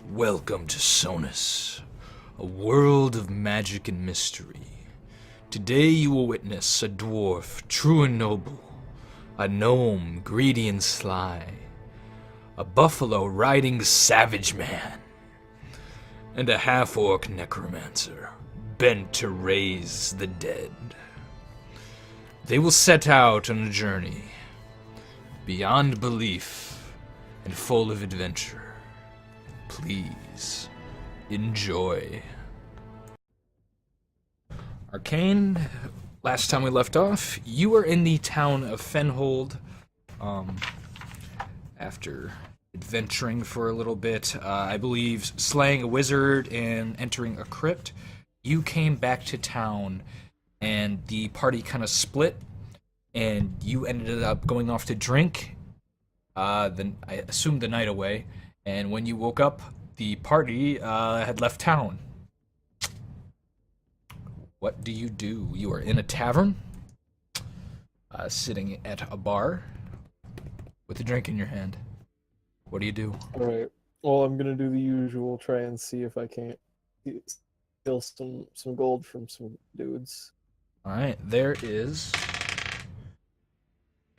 Welcome to Sonus, a world of magic and mystery. Today you will witness a dwarf, true and noble, a gnome, greedy and sly, a buffalo riding savage man, and a half-orc necromancer, bent to raise the dead. They will set out on a journey beyond belief and full of adventure. Please enjoy. Arcane, last time we left off, you were in the town of Fenhold. After adventuring for a little bit, I believe slaying a wizard and entering a crypt, you came back to town and the party kind of split, and you ended up going off to drink. Then I assumed the night away. And when you woke up, the party had left town. What do? You are in a tavern, sitting at a bar, with a drink in your hand. What do you do? Alright. Well, I'm gonna do the usual, try and see if I can't steal some gold from some dudes. Alright, there is...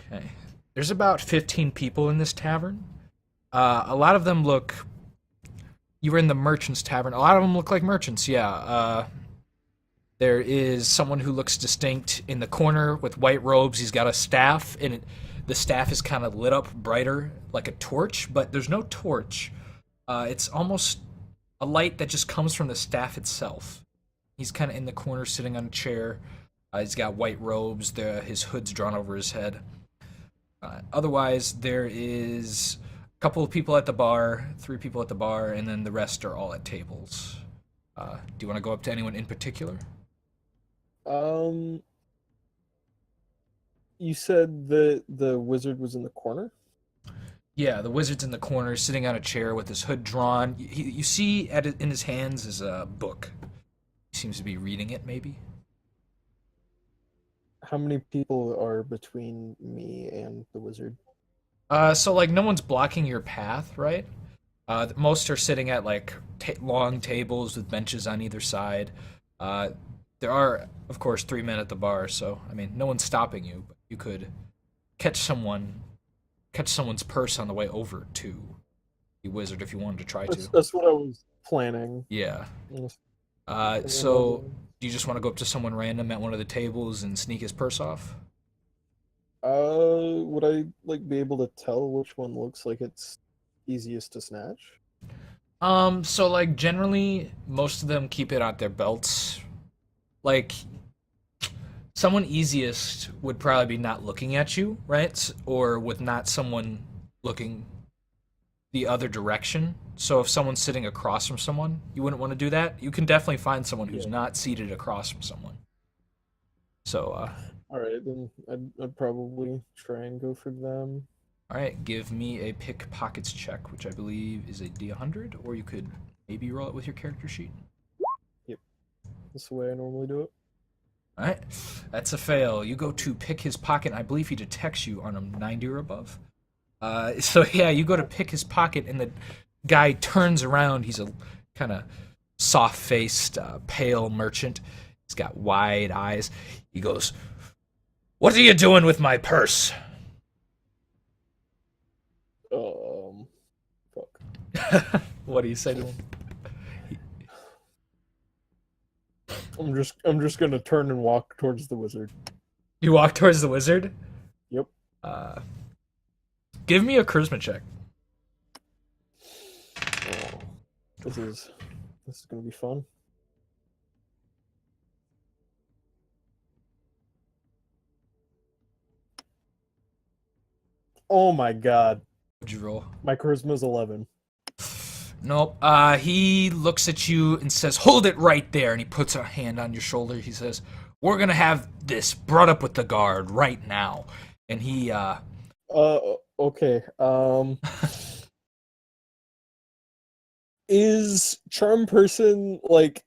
Okay. There's about 15 people in this tavern. A lot of them look... You were in the merchant's tavern. A lot of them look like merchants, yeah. There is someone who looks distinct in the corner with white robes. He's got a staff, and the staff is kind of lit up brighter, like a torch, but there's no torch. It's almost a light that just comes from the staff itself. He's kind of in the corner, sitting on a chair. He's got white robes. His hood's drawn over his head. Otherwise, there is... couple of people at the bar, 3 people at the bar, and then the rest are all at tables. Do you want to go up to anyone in particular? You said the wizard was in the corner? Yeah, the wizard's in the corner, sitting on a chair with his hood drawn. You see in his hands is a book. He seems to be reading it, maybe. How many people are between me and the wizard? So, like, no one's blocking your path, right? Most are sitting at, like, long tables with benches on either side. There are, of course, 3 men at the bar, so, I mean, no one's stopping you, but you could catch someone's purse on the way over to the wizard if you wanted to try to. That's what I was planning. Yeah. So, do you just want to go up to someone random at one of the tables and sneak his purse off? Would I, like, be able to tell which one looks like it's easiest to snatch? So, like, generally, most of them keep it at their belts. Like, someone easiest would probably be not looking at you, right? Or with not someone looking the other direction. So if someone's sitting across from someone, you wouldn't want to do that. You can definitely find someone who's not seated across from someone. So, Alright, then I'd probably try and go for them. Alright, give me a pickpockets check, which I believe is a D100, or you could maybe roll it with your character sheet. Yep. That's the way I normally do it. Alright, that's a fail. You go to pick his pocket, and I believe he detects you on a 90 or above. So yeah, you go to pick his pocket, and the guy turns around. He's a kind of soft-faced, pale merchant. He's got wide eyes. He goes, "What are you doing with my purse?" Fuck. What do you say to him? I'm just gonna turn and walk towards the wizard. You walk towards the wizard? Yep. Give me a charisma check. Oh, this is gonna be fun. Oh my god. What'd you roll? My charisma's 11. Nope. He looks at you and says, "Hold it right there." And he puts a hand on your shoulder. He says, "We're gonna have this brought up with the guard right now." And he, Okay. Is Charm Person, like,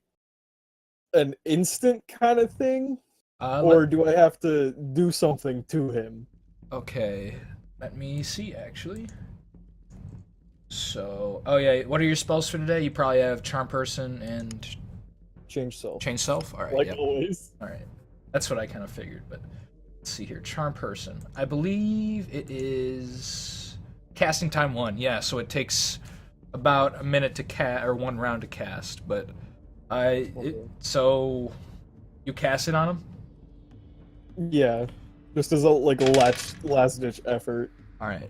an instant kind of thing? Or do I have to do something to him? Okay. Let me see, actually. So, oh yeah, what are your spells for today? You probably have Charm Person and Change self. Change Self? Alright, Like yep. always. Alright. That's what I kind of figured, but let's see here. Charm Person. I believe it is casting time 1. Yeah, so it takes about a minute to cast, or 1 round to cast, but so you cast it on him? Yeah. Just as a last ditch effort. Alright.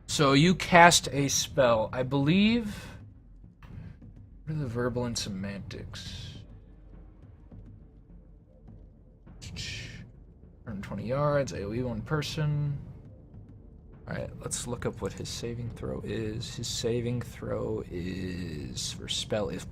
So you cast a spell. I believe... What are the verbal and semantics? 120 yards, AoE 1 person. Alright, let's look up what his saving throw is. His saving throw is... for spell is...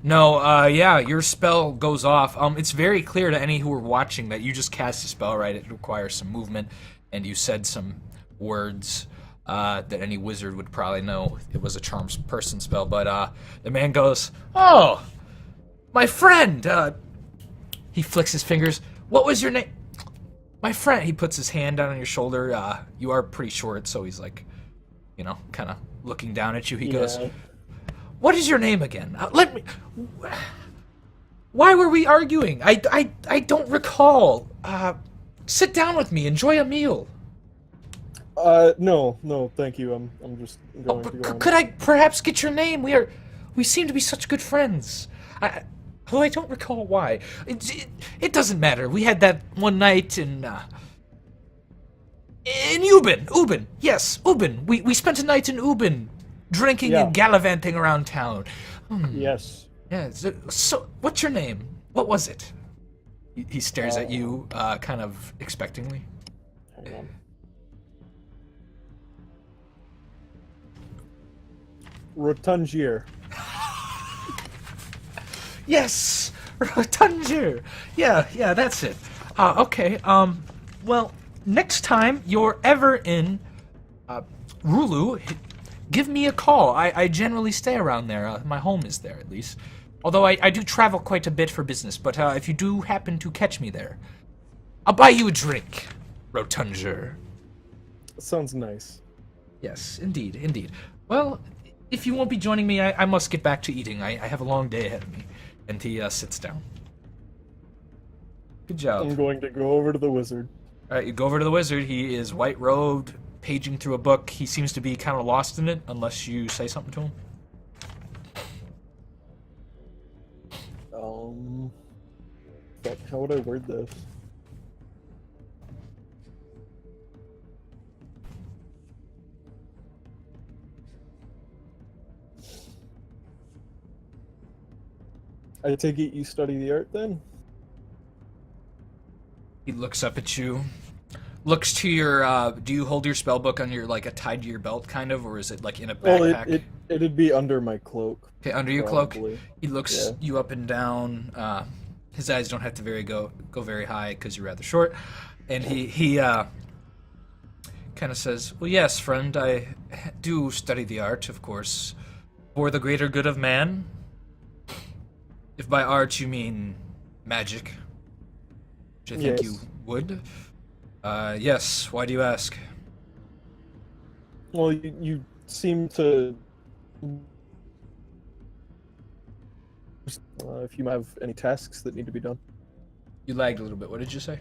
No, yeah, your spell goes off. It's very clear to any who are watching that you just cast a spell, right? It requires some movement, and you said some words that any wizard would probably know. It was a charm person spell, but the man goes, "Oh, my friend!" He flicks his fingers. "What was your name?" "My friend." He puts his hand down on your shoulder. You are pretty short, so he's like, kind of looking down at you. He goes, "What is your name again? Let me. Why were we arguing? I don't recall. Sit down with me. Enjoy a meal." No, thank you. I'm just going to go on. Could I perhaps get your name? We seem to be such good friends. I don't recall why. It doesn't matter. We had that one night in Ubin. Yes, Ubin. We spent a night in Ubin, drinking and gallivanting around town. Yes. Yeah. So, what's your name? What was it? He stares at you, kind of expectingly. Hang on. Rotungier. Yes, Rotungier. Yeah, that's it. Okay. Well, next time you're ever in Rulu, give me a call. I generally stay around there. My home is there, at least. Although I do travel quite a bit for business. But if you do happen to catch me there, I'll buy you a drink, Rotungier. Sounds nice. Yes, indeed. Well, if you won't be joining me, I must get back to eating. I have a long day ahead of me. And he sits down. Good job. I'm going to go over to the wizard. Alright, you go over to the wizard. He is white-robed, paging through a book. He seems to be kind of lost in it, unless you say something to him. Fuck, how would I word this? I take it you study the art then? He looks up at you. Looks to your, do you hold your spell book on your, tied to your belt, kind of, or is it, in a backpack? Well, it'd be under my cloak. Okay, under your probably. cloak. He looks you up and down. His eyes don't have to go very high, because you're rather short. And he kind of says, "Well, yes, friend, I do study the art, of course, for the greater good of man. If by art you mean magic, which I think you would. Yes, why do you ask?" Well, you seem to... if you have any tasks that need to be done. You lagged a little bit. What did you say?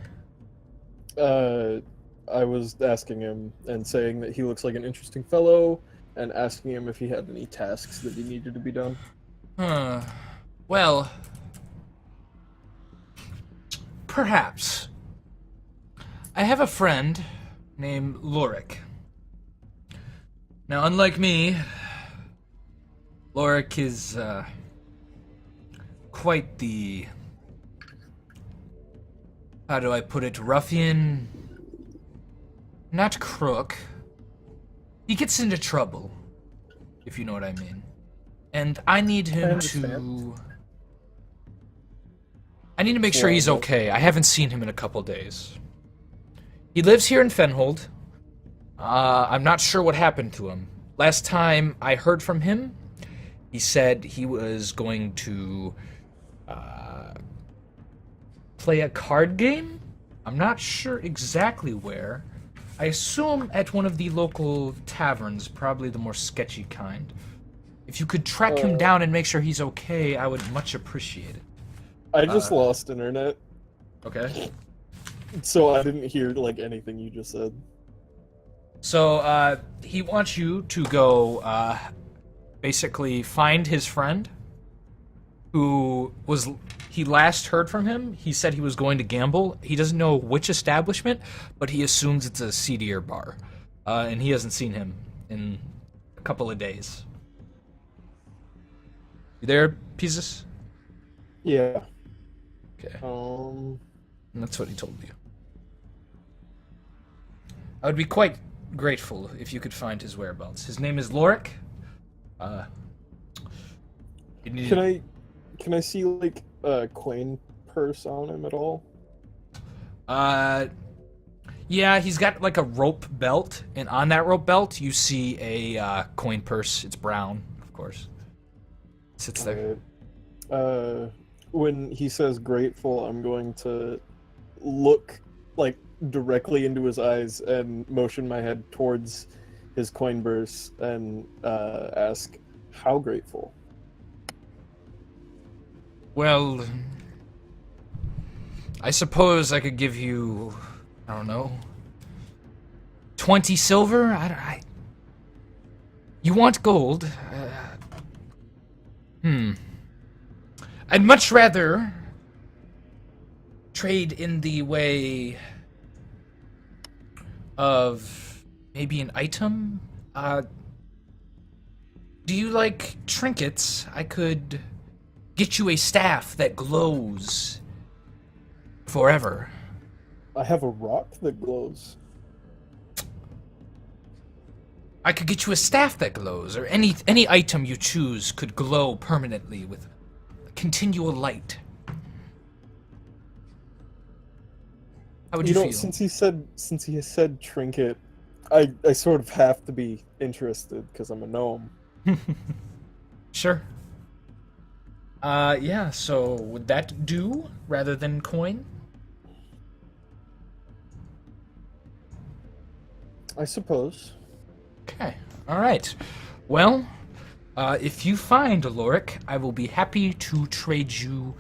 I was asking him and saying that he looks like an interesting fellow, and asking him if he had any tasks that he needed to be done. Well, perhaps. I have a friend named Lorik. Now, unlike me, Lorik is quite the... how do I put it? Ruffian? Not crook. He gets into trouble, if you know what I mean. And I need him to... I need to make sure he's okay. I haven't seen him in a couple days. He lives here in Fenhold. I'm not sure what happened to him. Last time I heard from him, he said he was going to play a card game. I'm not sure exactly where, I assume at one of the local taverns, probably the more sketchy kind. If you could track him down and make sure he's okay, I would much appreciate it. I just lost internet. Okay. So I didn't hear, like, anything you just said. So, he wants you to go, basically find his friend, he last heard from him. He said he was going to gamble. He doesn't know which establishment, but he assumes it's a seedier bar. And he hasn't seen him in a couple of days. You there, Apesus? Yeah. Okay. And that's what he told you. I would be quite grateful if you could find his whereabouts. His name is Lorik. Can I see, like, a coin purse on him at all? Yeah, he's got like a rope belt, and on that rope belt you see a coin purse. It's brown, of course. It sits there. When he says grateful, I'm going to look, like, directly into his eyes and motion my head towards his coin purse and ask, how grateful? Well, I suppose I could give you, I don't know, 20 silver? You want gold? I'd much rather trade in the way of maybe an item? Do you like trinkets? I could get you a staff that glows forever. I have a rock that glows. I could get you a staff that glows, or any item you choose could glow permanently with continual light. How would you feel? Since he said trinket, I sort of have to be interested because I'm a gnome. Sure. Yeah, so would that do rather than coin? I suppose. Okay, alright. Well, if you find Lorik, I will be happy to trade you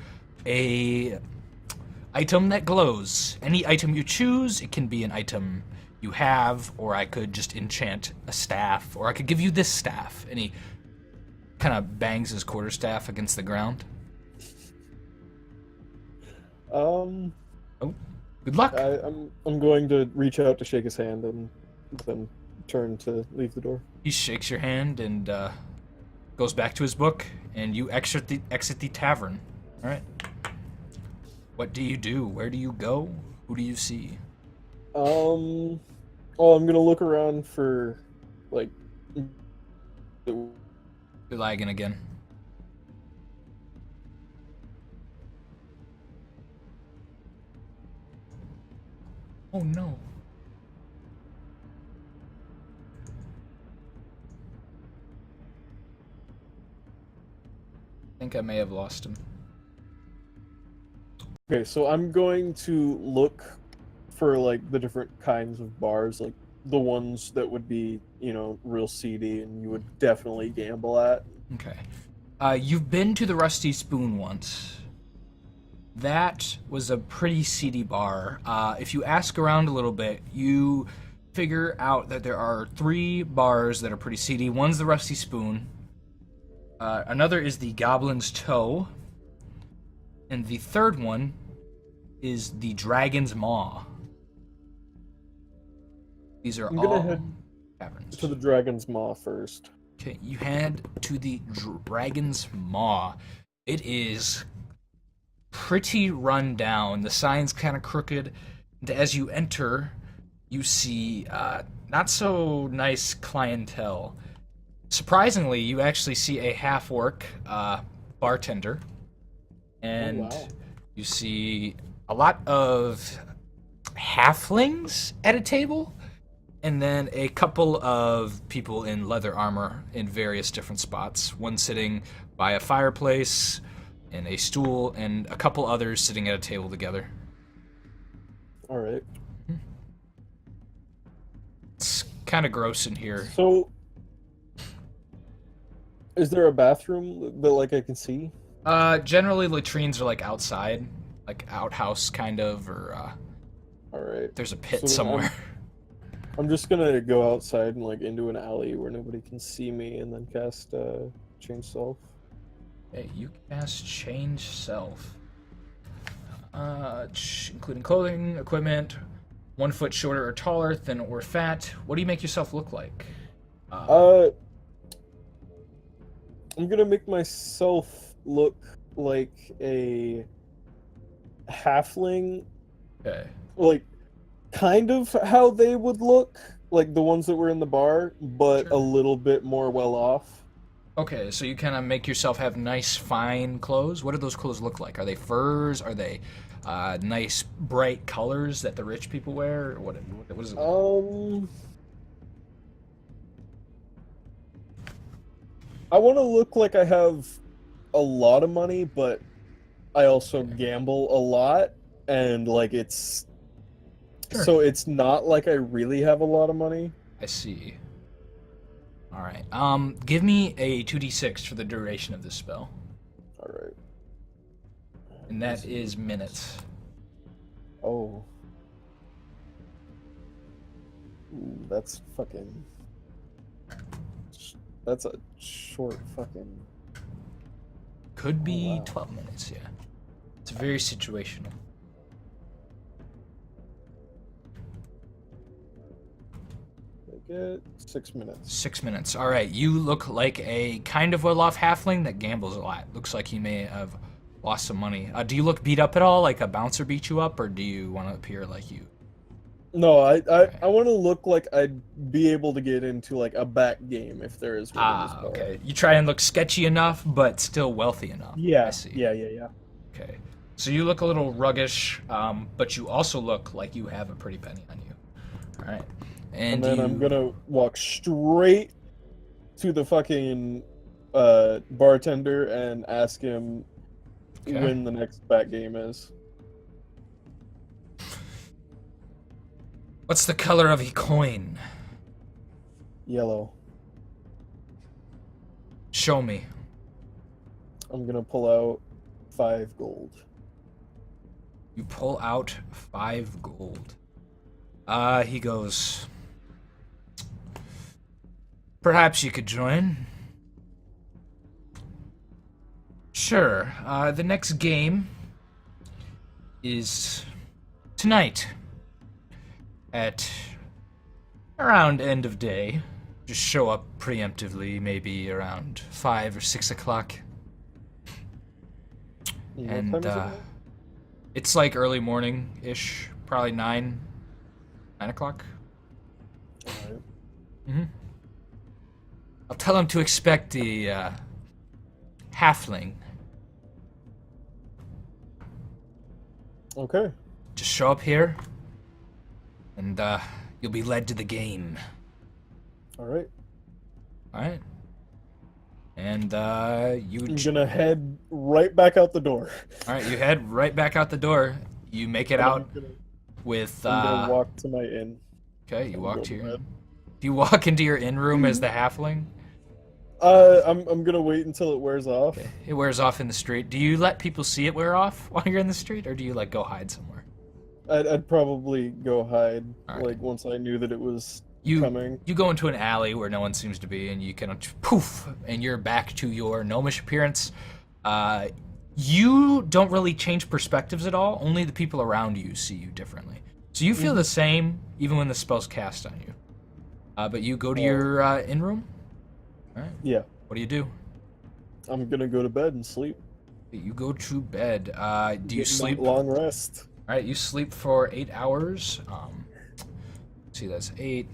a item that glows. Any item you choose, it can be an item you have, or I could just enchant a staff, or I could give you this staff. And he kind of bangs his quarterstaff against the ground. Oh, good luck. I'm going to reach out to shake his hand and then turn to leave the door. He shakes your hand and goes back to his book, and you exit the tavern. All right. What do you do? Where do you go? Who do you see? I'm gonna look around for, like... You're lagging again. Oh no. I think I may have lost him. Okay, so I'm going to look for, like, the different kinds of bars, like the ones that would be, real seedy and you would definitely gamble at. Okay. You've been to the Rusty Spoon once. That was a pretty seedy bar. If you ask around a little bit, you figure out that there are 3 bars that are pretty seedy. One's the Rusty Spoon. Another is the Goblin's Toe. And the third one is the Dragon's Maw. These are all head taverns. To the Dragon's Maw first. Okay, you head to the Dragon's Maw. It is pretty run down. The sign's kind of crooked. And as you enter, you see not so nice clientele. Surprisingly, you actually see a half-orc bartender. And you see a lot of halflings at a table, and then a couple of people in leather armor in various different spots. One sitting by a fireplace and a stool, and a couple others sitting at a table together. All right. It's kind of gross in here. So, is there a bathroom that like I can see? Generally latrines are like outside, like outhouse kind of, or All right. there's a pit So then somewhere. I'm just gonna go outside and like into an alley where nobody can see me, and then cast change self. Hey, you cast change self. Including clothing, equipment, 1 foot shorter or taller, thin or fat. What do you make yourself look like? I'm gonna make myself look like a halfling, Okay. like kind of how they would look, like the ones that were in the bar, but Sure. a little bit more well off. Okay, so you kind of make yourself have nice, fine clothes. What do those clothes look like? Are they furs? Are they nice, bright colors that the rich people wear? What is it? I want to look like I have a lot of money, but I also gamble a lot, and like it's Sure. so it's not like I really have a lot of money. I see. All right. Give me a 2d6 for the duration of this spell, All right. and that is minutes. Oh. Ooh, that's fucking. That's a short fucking. Could be wow. 12 minutes. Yeah. It's very situational. I get 6 minutes. 6 minutes. All right. You look like a kind of well-off halfling that gambles a lot. Looks like he may have lost some money. Do you look beat up at all? Like a bouncer beat you up, or do you want to appear like you? No, I want to look like I'd be able to get into like a back game if there is one in this bar. Okay. You try and look sketchy enough, but still wealthy enough. Yeah. I see. Yeah. Okay. So you look a little ruggish, but you also look like you have a pretty penny on you. All right. And then I'm gonna walk straight to the fucking bartender and ask him when the next back game is. What's the color of a coin? Yellow. Show me. I'm gonna pull out 5 gold. You pull out 5 gold. He goes, perhaps you could join. Sure. The next game is tonight at around end of day. Just show up preemptively, maybe around 5 or 6 o'clock. And what time is it? It's like early morning-ish, probably 9 o'clock. Alright. I'll tell him to expect the halfling. Okay. Just show up here, and you'll be led to the game. Alright. Alright? And you... I'm gonna head right back out the door. Alright, you head right back out the door. You make it out with... I'm gonna walk to my inn. Okay, you walk to your... bed. Do you walk into your inn room as the halfling? I'm gonna wait until it wears off. Okay. It wears off in the street. Do you let people see it wear off while you're in the street, or do you, like, go hide somewhere? I'd probably go hide, Alright. like, once I knew that it was You coming. You go into an alley where no one seems to be, and you kind of poof, and you're back to your gnomish appearance. You don't really change perspectives at all. Only the people around you see you differently. So you feel the same even when the spell's cast on you. But you go to your inn room. All right. Yeah. What do you do? I'm gonna go to bed and sleep. You go to bed. Do you Get sleep? that long rest. All right. You sleep for 8 hours. Let's see, that's 8.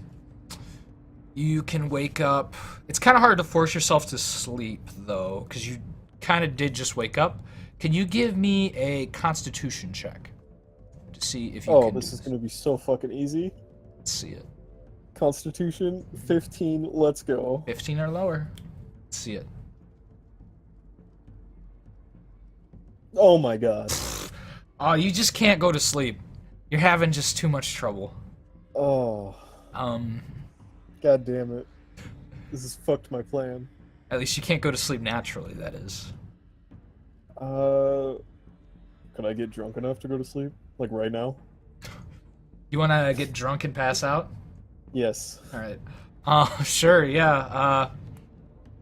You can wake up. It's kind of hard to force yourself to sleep, though, because you kind of did just wake up. Can you give me a Constitution check to see if you can? Oh, this is gonna be so fucking easy. Let's see it. Constitution 15. Let's go. 15 or lower. Let's see it. Oh my god. Oh, you just can't go to sleep. You're having just too much trouble. Oh. God damn it. This has fucked my plan. At least you can't go to sleep naturally, that is. Uh, Could I get drunk enough to go to sleep? Like right now? You want to get drunk and pass out? Yes. All right. Sure, yeah.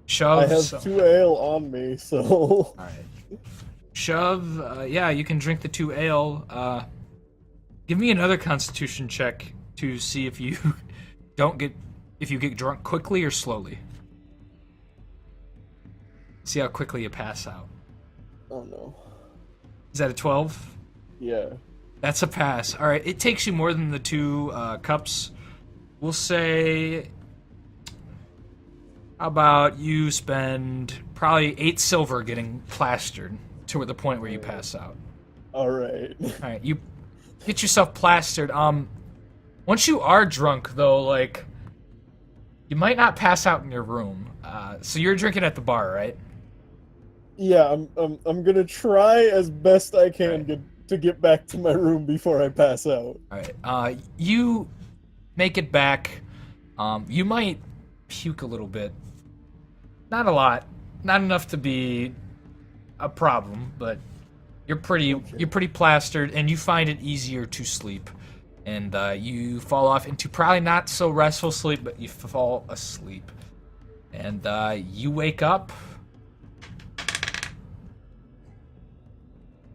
Shove. I have 2 ale on me, so. All right. Shove. Yeah, you can drink the 2 ale. Give me another Constitution check to see if you if you get drunk quickly or slowly. See how quickly you pass out. Oh no. Is that a 12? Yeah. That's a pass. All right. It takes you more than the 2 cups. We'll say. How about you spend probably 8 silver getting plastered to the point where you pass out. All right. All right. You get yourself plastered. Once you are drunk, though, like, you might not pass out in your room. So you're drinking at the bar, right? Yeah, I'm gonna try as best I can Right. to get back to my room before I pass out. All right. You make it back. You might puke a little bit. Not a lot. Not enough to be a problem, but you're pretty plastered, and you find it easier to sleep. And you fall off into probably not so restful sleep, but you fall asleep. And you wake up.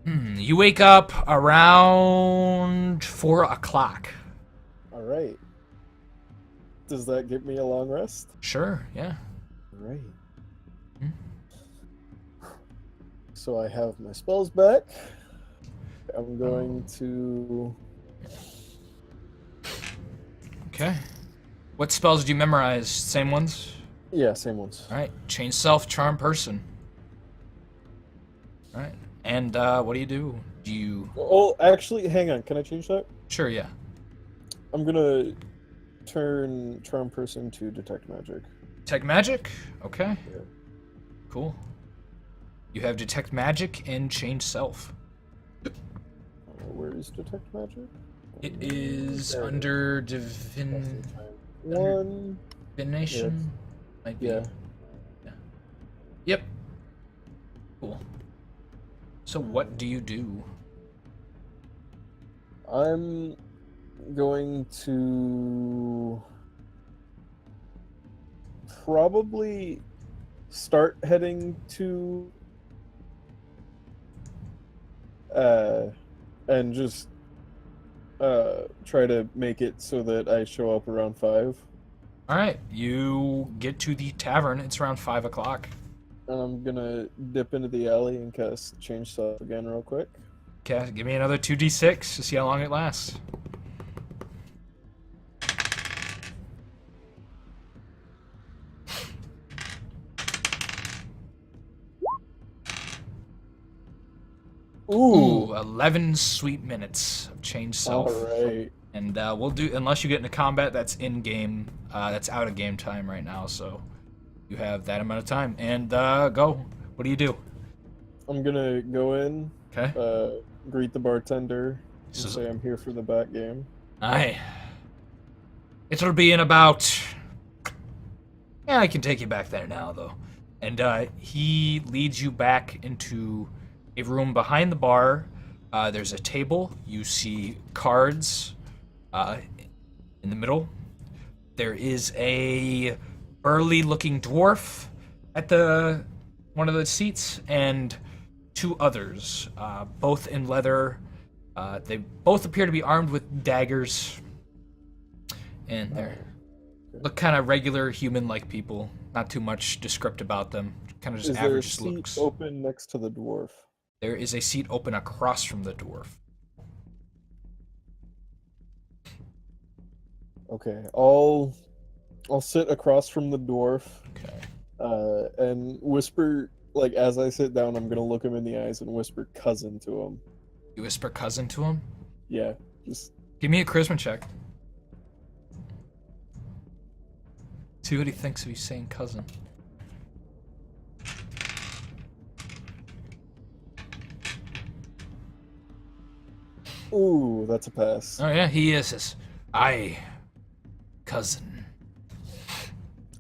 You wake up around 4 o'clock. All right. Does that get me a long rest? Sure, yeah. All right. So I have my spells back. I'm going to. Okay. What spells did you memorize? Same ones? Yeah, same ones. All right. Change self, charm person. All right. And what do you do? Do you? Oh, actually, hang on. Can I change that? Sure, yeah. I'm gonna turn charm person to detect magic. Detect magic? Okay. Yeah. Cool. You have detect magic and change self. Where is detect magic? It is under divination. One. Might be. Yeah. Yep. Cool. So what do you do? I'm going to probably start heading to and just try to make it so that I show up around 5. All right. You get to the tavern. It's around 5 o'clock. And I'm gonna dip into the alley and cast change stuff again real quick. Okay, give me another 2d6 to see how long it lasts. Ooh, 11 sweet minutes of change self. All right. And we'll do, unless you get into combat, that's in game, that's out of game time right now, so you have that amount of time. And go. What do you do? I'm gonna go in, Okay. greet the bartender, and So- say I'm here for the back game. Aye. It'll be in about. Yeah, I can take you back there now, though. And he leads you back into a room behind the bar. There's a table. You see cards in the middle. There is a burly-looking dwarf at one of the seats, and 2 others, both in leather. They both appear to be armed with daggers, and they look kind of regular human-like people. Not too much descript about them. Kind of just Is there a average seat looks. open next to the dwarf? There is a seat open across from the dwarf. Okay, I'll sit across from the dwarf, Okay. and whisper, like as I sit down, I'm gonna look him in the eyes and whisper "cousin" to him. You whisper cousin to him? Yeah, just Give me a charisma check. See what he thinks of you saying cousin. ooh, that's a pass. Oh yeah, he is. Aye, cousin.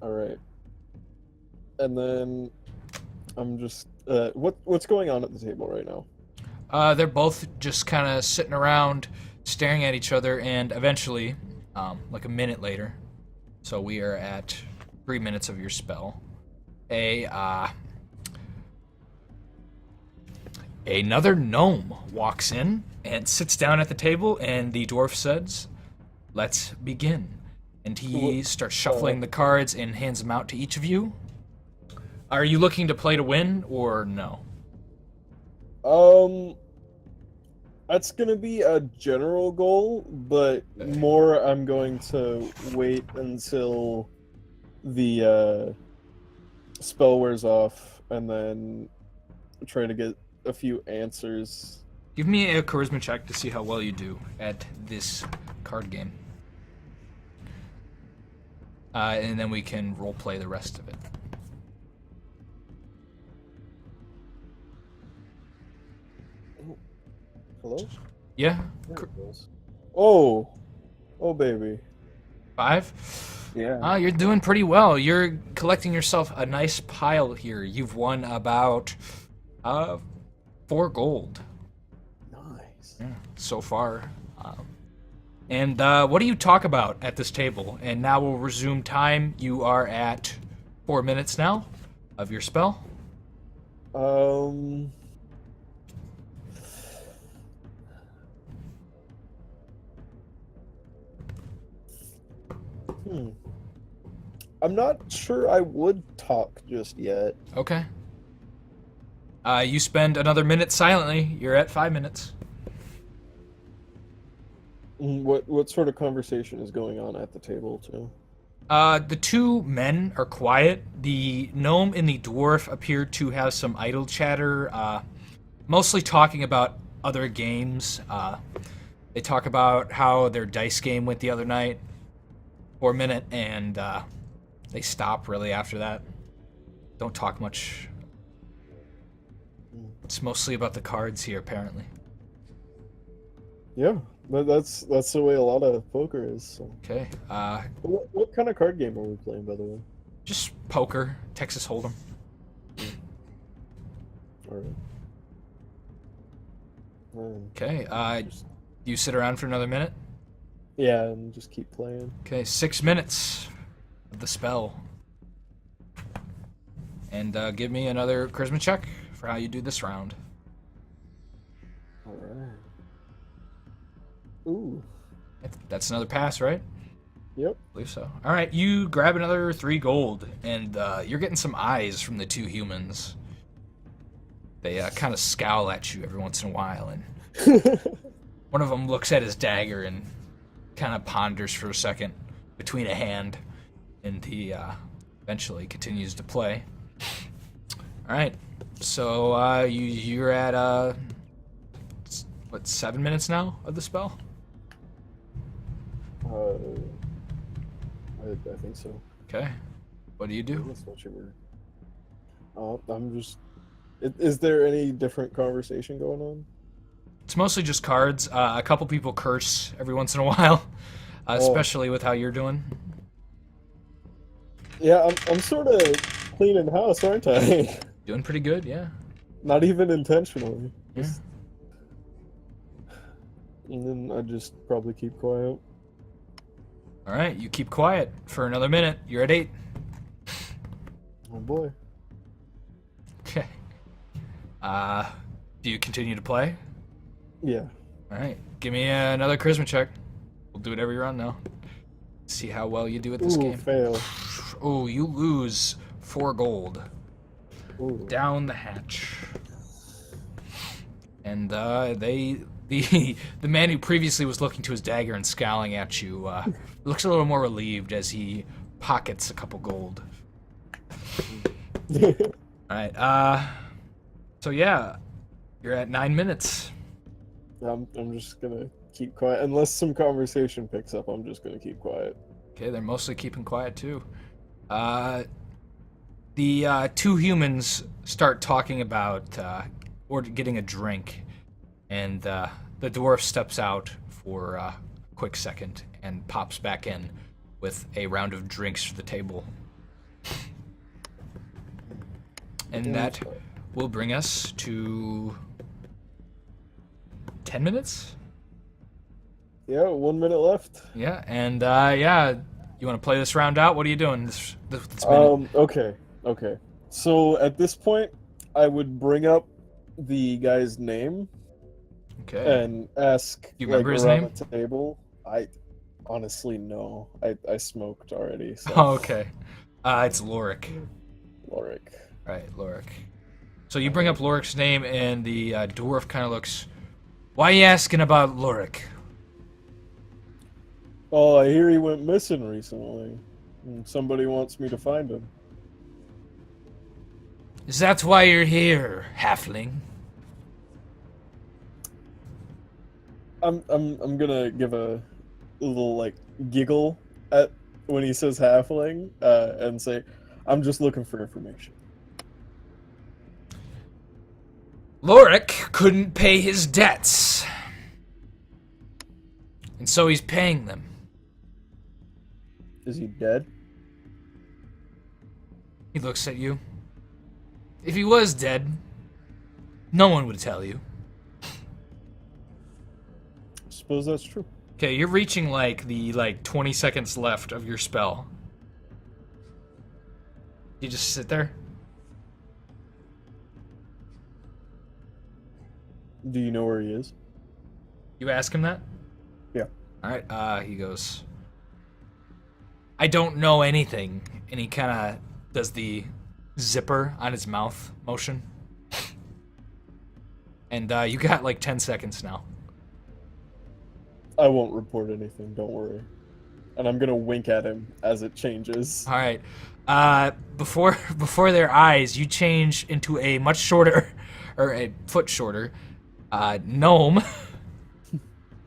All right. And then I'm just what's going on at the table right now? They're both just kind of sitting around, staring at each other, and eventually, like a minute later, so we are at 3 minutes of your spell. Another gnome walks in and sits down at the table, and the dwarf says, "Let's begin." And he starts shuffling the cards and hands them out to each of you. Are you looking to play to win or no? That's gonna be a general goal, but more I'm going to wait until the spell wears off and then try to get a few answers. Give me a charisma check to see how well you do at this card game. And then we can role play the rest of it. Hello? Yeah? There it goes. Oh, baby. 5? Yeah. You're doing pretty well. You're collecting yourself a nice pile here. You've won about 4 gold. Nice. Yeah, so far. And what do you talk about at this table? And now we'll resume time. You are at 4 minutes now of your spell. I'm not sure I would talk just yet. Okay. You spend another minute silently. You're at 5 minutes. What sort of conversation is going on at the table, too? The 2 men are quiet. The gnome and the dwarf appear to have some idle chatter, mostly talking about other games. They talk about how their dice game went the other night for a minute, and they stop really after that. Don't talk much. It's mostly about the cards here, apparently. Yeah, that's the way a lot of poker is. So. Okay. What kind of card game are we playing, by the way? Just poker, Texas Hold'em. All right. Okay. You sit around for another minute? Yeah, and just keep playing. Okay, 6 minutes of the spell. And give me another charisma check for how you do this round. All right. Ooh. That's another pass, right? Yep. I believe so. All right, you grab another 3 gold, and you're getting some eyes from the 2 humans. They kind of scowl at you every once in a while, and one of them looks at his dagger and kind of ponders for a second between a hand, and he eventually continues to play. All right, so you're at 7 minutes now of the spell? I think so. Okay. What do you do? That's what you were. I'm just. Is there any different conversation going on? It's mostly just cards. A couple people curse every once in a while, especially with how you're doing. Yeah, I'm sort of cleaning house, aren't I? Doing pretty good, yeah. Not even intentionally. Yeah. And then I just probably keep quiet. All right, you keep quiet for another minute. You're at 8. Oh boy. Okay. Do you continue to play? Yeah. All right, give me another charisma check. We'll do whatever you're on now. See how well you do at this game. Fail. Oh, you lose 4 gold. Ooh. Down the hatch. And the man who previously was looking to his dagger and scowling at you looks a little more relieved as he pockets a couple gold. All right. So yeah, you're at 9 minutes. I'm just gonna keep quiet unless some conversation picks up. I'm just gonna keep quiet. Okay, they're mostly keeping quiet too. The 2 humans start talking about or getting a drink, and the dwarf steps out for a quick second and pops back in with a round of drinks for the table. And that will bring us to 10 minutes? Yeah, 1 minute left. Yeah, and you want to play this round out? What are you doing this minute? Okay. So at this point, I would bring up the guy's name Okay. and ask You remember his around name? the table. I honestly no. I smoked already. So. Oh, okay. It's Lorik. Lorik. Right, Lorik. So you bring up Lorik's name, and the dwarf kind of looks. Why are you asking about Lorik? Oh, I hear he went missing recently. And somebody wants me to find him. Is that why you're here, halfling? I'm gonna give a little like giggle at when he says halfling, and say, I'm just looking for information. Lorik couldn't pay his debts. And so he's paying them. Is he dead? He looks at you. If he was dead, no one would tell you. Suppose that's true. Okay, you're reaching the 20 seconds left of your spell. You just sit there? Do you know where he is? You ask him that? Yeah. Alright, he goes, I don't know anything. And he kind of does the zipper on his mouth motion. And you got like 10 seconds now. I won't report anything, don't worry. And I'm gonna wink at him as it changes. Alright. Before their eyes, you change into a much shorter, or a foot shorter, gnome.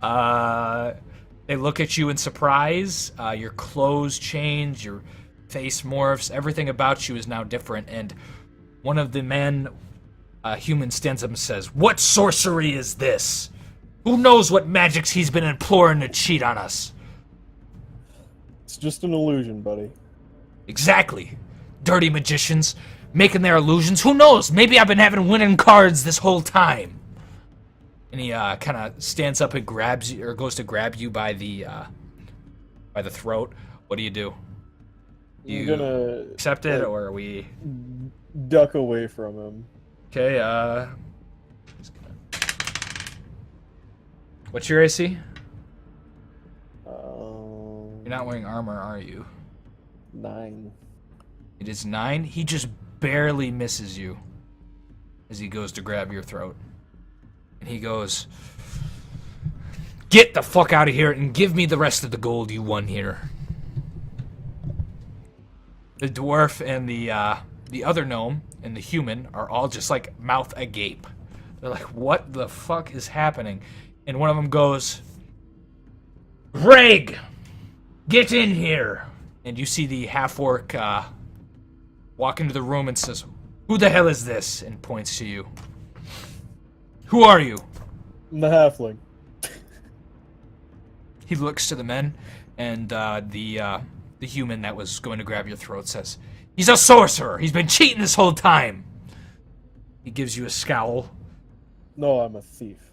They look at you in surprise. Your clothes change, your face morphs, everything about you is now different, and one of the men, human, stands up and says, "What sorcery is this? Who knows what magics he's been imploring to cheat on us?" It's just an illusion, buddy. Exactly. Dirty magicians, making their illusions. Who knows? Maybe I've been having winning cards this whole time. And he kind of stands up and grabs you, or goes to grab you by the throat. What do? Do you gonna accept it, or are we duck away from him? Okay? What's your AC? You're not wearing armor, are you? 9. It is 9. He just barely misses you as he goes to grab your throat. And he goes, "Get the fuck out of here and give me the rest of the gold you won here." The dwarf and the other gnome and the human are all just like mouth agape. They're like, what the fuck is happening? And one of them goes, "Greg, get in here." And you see the half-orc walk into the room and says, "Who the hell is this?" and points to you. "Who are you?" I'm the halfling. He looks to the men, and the human that was going to grab your throat says, "He's a sorcerer! He's been cheating this whole time!" He gives you a scowl. No, I'm a thief.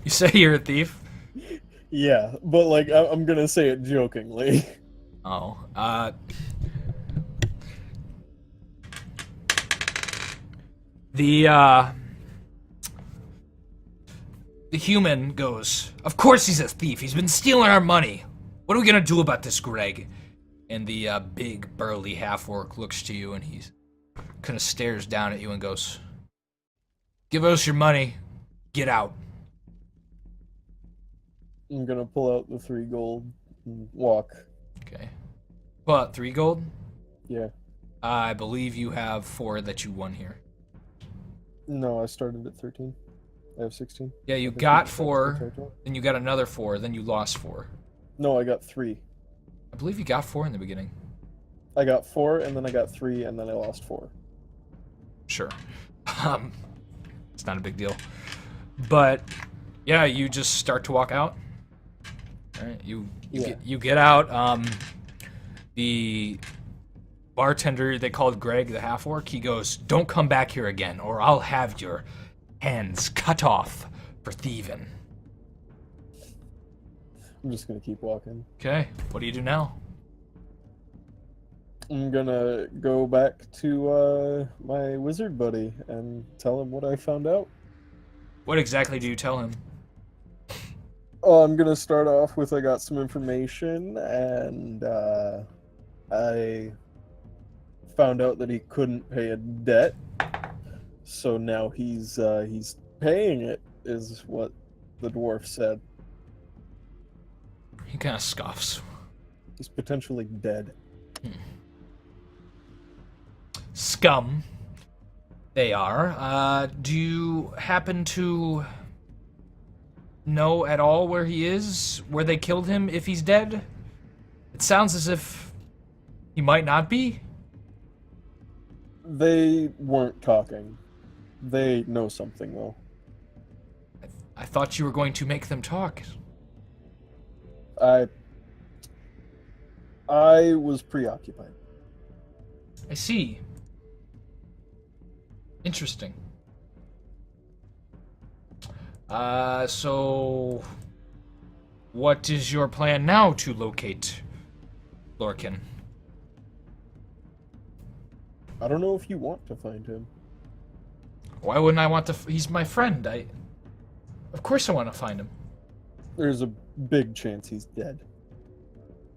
You say you're a thief? Yeah, but like I'm gonna say it jokingly. Oh, the human goes, "Of course he's a thief. He's been stealing our money. What are we gonna do about this, Greg?" And the big, burly half-orc looks to you, and he kind of stares down at you and goes, "Give us your money. Get out." I'm gonna pull out the 3 gold and walk. Okay. But 3 gold? Yeah. I believe you have 4 that you won here. No, I started at 13. I have 16. Yeah, you got 4, then you got another 4, then you lost 4. No, I got 3. I believe you got 4 in the beginning. I got 4, and then I got 3, and then I lost 4. Sure. It's not a big deal. But yeah, you just start to walk out. All right, you get out. The bartender they called Greg, the half-orc, he goes, "Don't come back here again, or I'll have your hands cut off for thieving." I'm just gonna keep walking. Okay, what do you do now? I'm gonna go back to my wizard buddy and tell him what I found out. What exactly do you tell him? Oh, I'm gonna start off with I got some information, and I found out that he couldn't pay a debt, so now he's paying it, is what the dwarf said. He kind of scoffs. He's potentially dead. Scum. They are. Do you happen to know at all where he is? Where they killed him, if he's dead? It sounds as if he might not be. They weren't talking. They know something, though. I thought you were going to make them talk. I was preoccupied. I see. Interesting. So what is your plan now to locate Lorcan? I don't know if you want to find him. Why wouldn't I want to? He's my friend. Of course I want to find him. There's a big chance he's dead.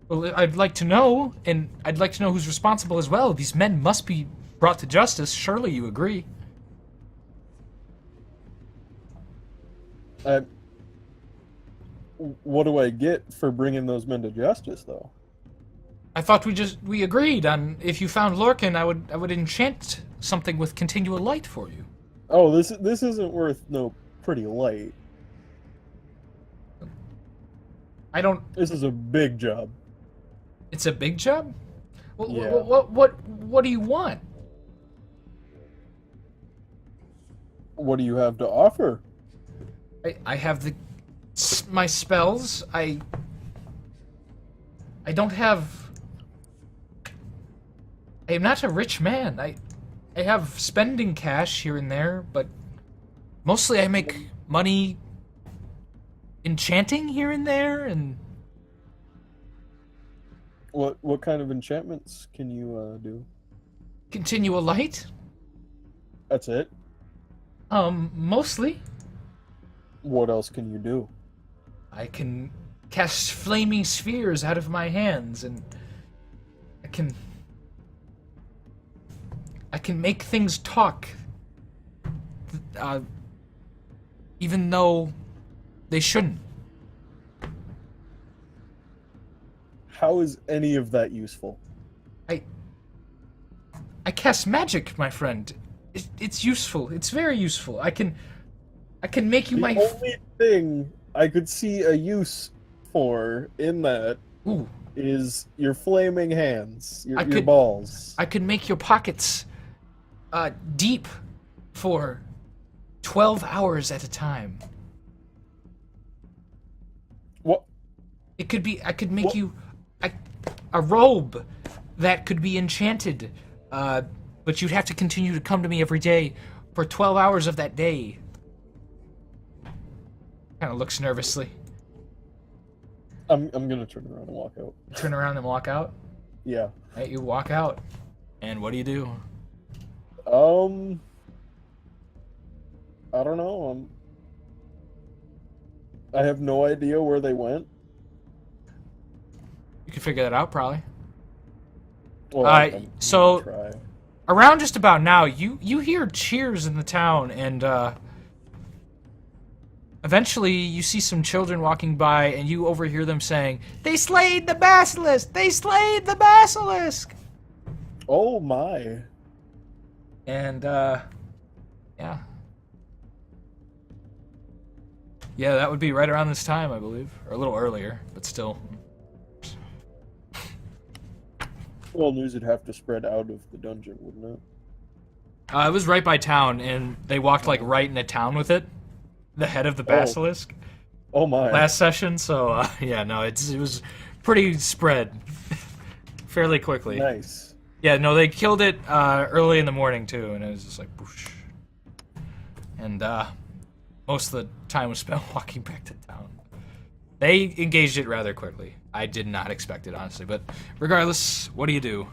Well, I'd like to know, and I'd like to know who's responsible as well. These men must be brought to justice. Surely you agree. What do I get for bringing those men to justice, though? I thought we agreed on if you found Lorcan, I would enchant something with continual light for you. Oh, this isn't worth no pretty light. I don't. This is a big job. It's a big job. Yeah. What do you want? What do you have to offer? I have my spells. I don't have. I am not a rich man. I have spending cash here and there, but mostly I make money enchanting here and there, and What kind of enchantments can you do? continual light. That's it? Mostly. What else can you do? I can cast flaming spheres out of my hands, and I can make things talk. Even though they shouldn't. How is any of that useful? I cast magic, my friend. It's useful. It's very useful. I can make you The my. only thing I could see a use for in that Ooh. is your flaming hands, your could- balls. I could make your pockets deep for 12 hours at a time. What? It could be. I could make What? you a robe that could be enchanted, but you'd have to continue to come to me every day for 12 hours of that day. Kind of looks nervously. I'm gonna turn around and walk out. Turn around and walk out. Yeah. Right, you walk out, and what do you do? I don't know. I have no idea where they went. You can figure that out probably. Well, I'm so- gonna try. Around just about now, you hear cheers in the town, and eventually you see some children walking by, and you overhear them saying, "They slayed the basilisk! They slayed the basilisk!" Oh my. And yeah. Yeah, that would be right around this time, I believe. Or a little earlier, but still. Well, news would have to spread out of the dungeon, wouldn't it? It was right by town, and they walked like right into town with it. The head of the basilisk. Oh my. Last session, so yeah, no, it was pretty spread fairly quickly. Nice. Yeah, no, they killed it early in the morning too, and it was just like, whoosh. And most of the time was spent walking back to town. They engaged it rather quickly. I did not expect it, honestly, but regardless, what do you do?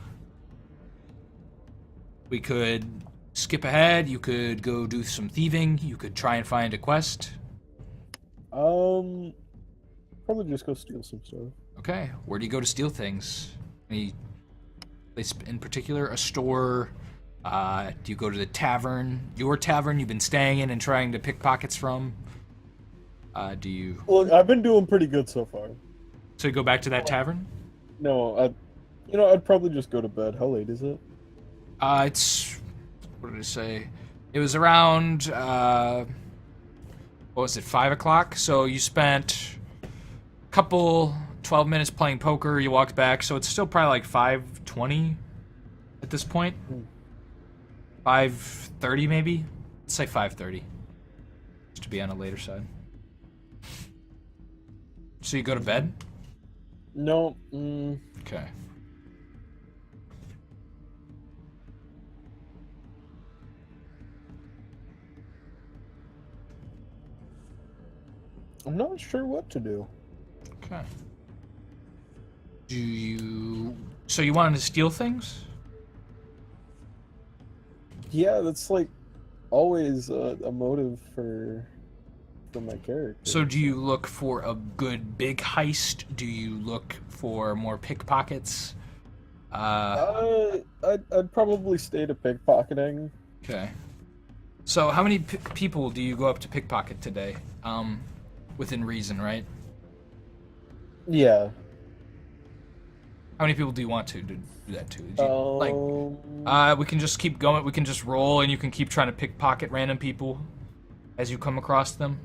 We could skip ahead. You could go do some thieving. You could try and find a quest. Probably just go steal some stuff. Okay, where do you go to steal things? Any place in particular? A store? Do you go to the tavern? Your tavern you've been staying in and trying to pick pockets from? Do you... Well, I've been doing pretty good so far. So you go back to that tavern? No, I'd probably just go to bed. How late is it? It's... What did I say? It was around, what was it, 5 o'clock? So you spent a couple, 12 minutes playing poker, you walked back, so it's still probably like 5:20 at this point. 5:30 maybe? Let's say 5:30. Just to be on the later side. So you go to bed? No. Okay. I'm not sure what to do. Okay. Do you... So you wanted to steal things? Yeah, that's like always a motive for my character. So do you look for a good big heist? Do you look for more pickpockets? I'd probably stay to pickpocketing. Okay. So how many people do you go up to pickpocket today? Within reason, right? Yeah. How many people do you want to do that to? Do you, we can just keep going. We can just roll, and you can keep trying to pickpocket random people as you come across them.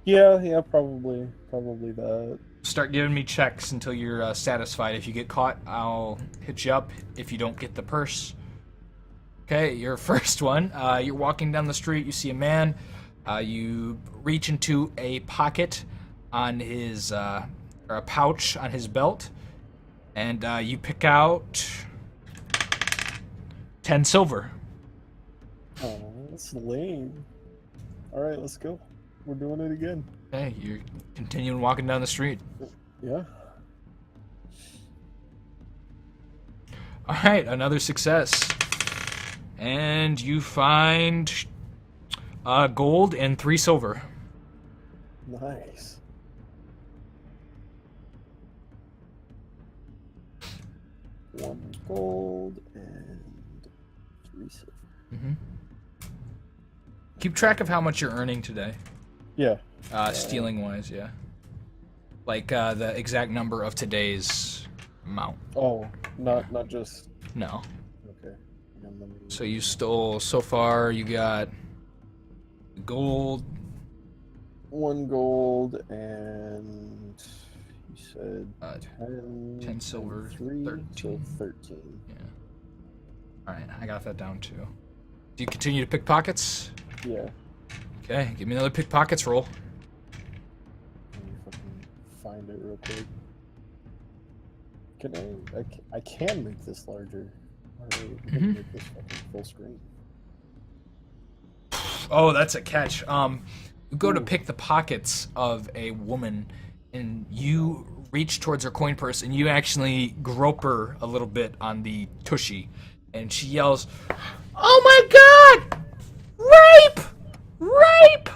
Yeah, probably that. Start giving me checks until you're satisfied. If you get caught, I'll hit you up. If you don't get the purse. Okay, your first one. You're walking down the street. You see a man. You reach into a pocket on his, or a pouch on his belt, and you pick out 10 silver. Oh, that's lame. All right, let's go. We're doing it again. Okay, you're continuing walking down the street. Yeah. All right, another success. And you find gold and 3 silver. Nice. One gold and 3 silver. Mm-hmm. Keep track of how much you're earning today. Yeah. Stealing wise, yeah. Like the exact number of today's amount. Oh, not just. No. Okay. So you stole so far. You got gold. 1 gold and you said 10 silver. 3, 13. so 13. Yeah. All right, I got that down too. Do you continue to pick pockets? Yeah. Okay, give me another pickpockets roll. Let me fucking find it real quick. Can I can make this larger. Alright, make this fucking full screen. Oh, that's a catch. You go to pick the pockets of a woman, and you reach towards her coin purse, and you actually grope her a little bit on the tushy, and she yells, "Oh my God! Rape! Rape!"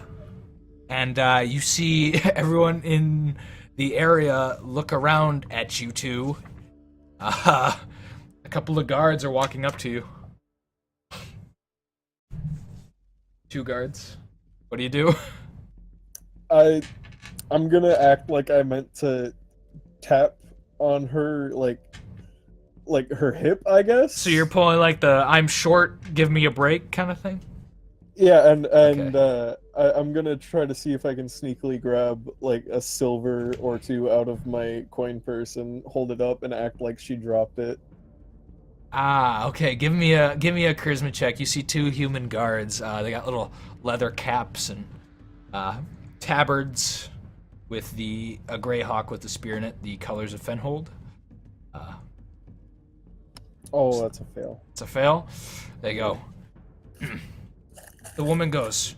And you see everyone in the area look around at you two. A couple of guards are walking up to you. 2 guards. What do you do? I'm gonna act like I meant to tap on her like her hip, I guess. So you're pulling like the "I'm short, give me a break" kind of thing? Yeah, and Okay. I'm gonna try to see if I can sneakily grab like a silver or 2 out of my coin purse and hold it up and act like she dropped it. Ah, okay. Give me a charisma check. You see 2 human guards. They got little leather caps and tabards with a gray hawk with the spear in it, the colors of Fenhold. Oh, that's a fail. It's a fail. There you go. The woman goes,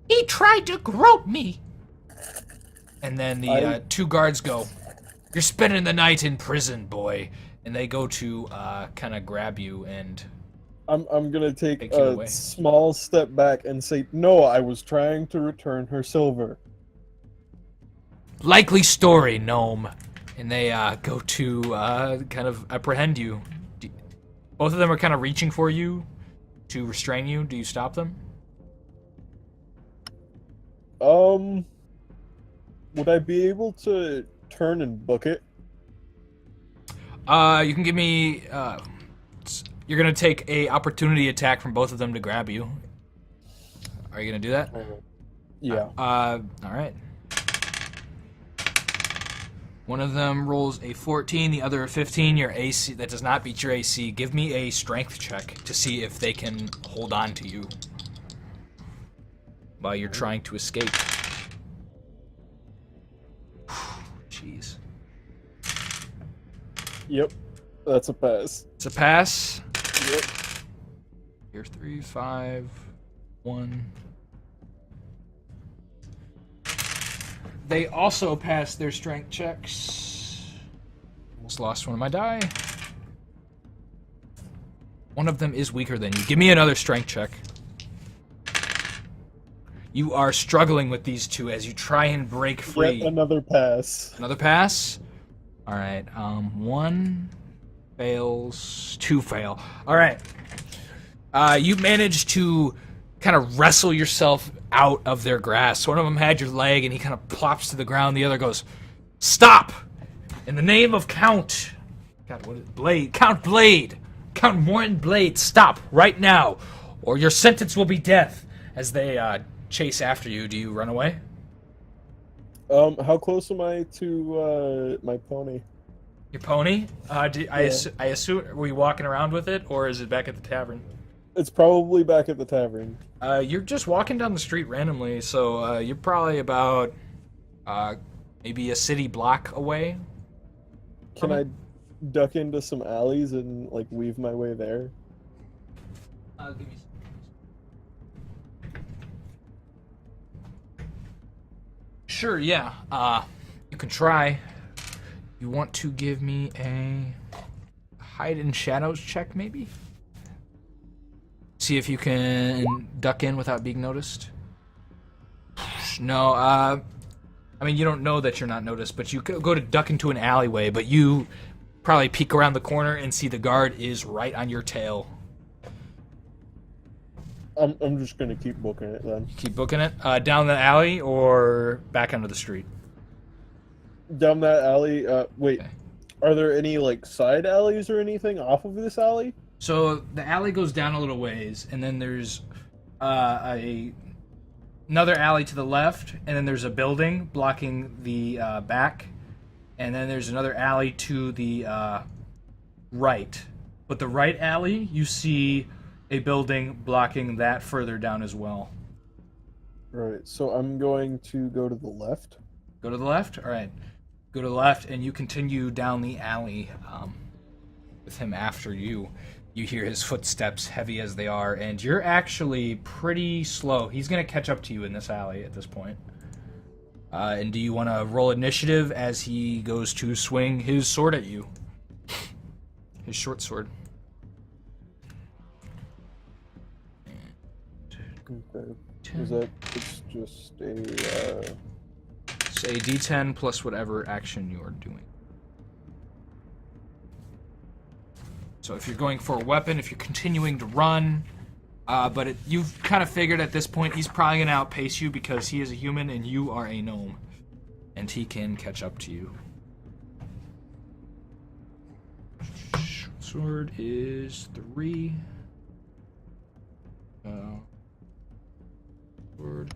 "He tried to grope me." And then the two guards go, "You're spending the night in prison, boy." And they go to kind of grab you and... I'm gonna take Take you away. a small step back and say, no, I was trying to return her silver. Likely story, gnome. And they go to kind of apprehend you. Both of them are kind of reaching for you to restrain you. Do you stop them? Would I be able to turn and book it? You can give me... you're going to take a opportunity attack from both of them to grab you. Are you going to do that? Yeah. All right. One of them rolls a 14, the other a 15. Your AC, that does not beat your AC. Give me a strength check to see if they can hold on to you while you're trying to escape. Jeez. Yep. That's a pass. It's a pass. Yep. Here's 3, 5, 1. They also pass their strength checks. Almost lost one of my die. One of them is weaker than you. Give me another strength check. You are struggling with these two as you try and break free. Yet another pass. Another pass? Alright, 1 fails, 2 fail. Alright. You managed to kind of wrestle yourself out of their grasp. One of them had your leg and he kind of plops to the ground. The other goes, "Stop! In the name of Count..." God, what is it? Blade. Count Blade! Count Morton Blade, stop right now, or your sentence will be death. As they chase after you, do you run away? How close am I to my pony? Your pony? I assume, were you walking around with it, or is it back at the tavern? It's probably back at the tavern. You're just walking down the street randomly, so you're probably about maybe a city block away. Can I duck into some alleys and like weave my way there? Give me Sure, yeah. You can try. You want to give me a hide in shadows check, maybe? See if you can duck in without being noticed. No, I mean, you don't know that you're not noticed, but you go to duck into an alleyway, but you probably peek around the corner and see the guard is right on your tail. I'm just gonna keep booking it then. Keep booking it? Down the alley or back onto the street? Down that alley, wait. Okay. Are there any, like, side alleys or anything off of this alley? So the alley goes down a little ways, and then there's another alley to the left, and then there's a building blocking the back, and then there's another alley to the right. But the right alley, you see a building blocking that further down as well. Right, so I'm going to go to the left. Go to the left? All right. Go to the left, and you continue down the alley with him after you. You hear his footsteps, heavy as they are, and you're actually pretty slow. He's going to catch up to you in this alley at this point. And do you want to roll initiative as he goes to swing his sword at you? His short sword. Okay. Is that, it's just a, It's a D10 plus whatever action you are doing. So if you're going for a weapon, if you're continuing to run, but you've kind of figured at this point he's probably going to outpace you because he is a human and you are a gnome. And he can catch up to you. Sword is 3. Sword.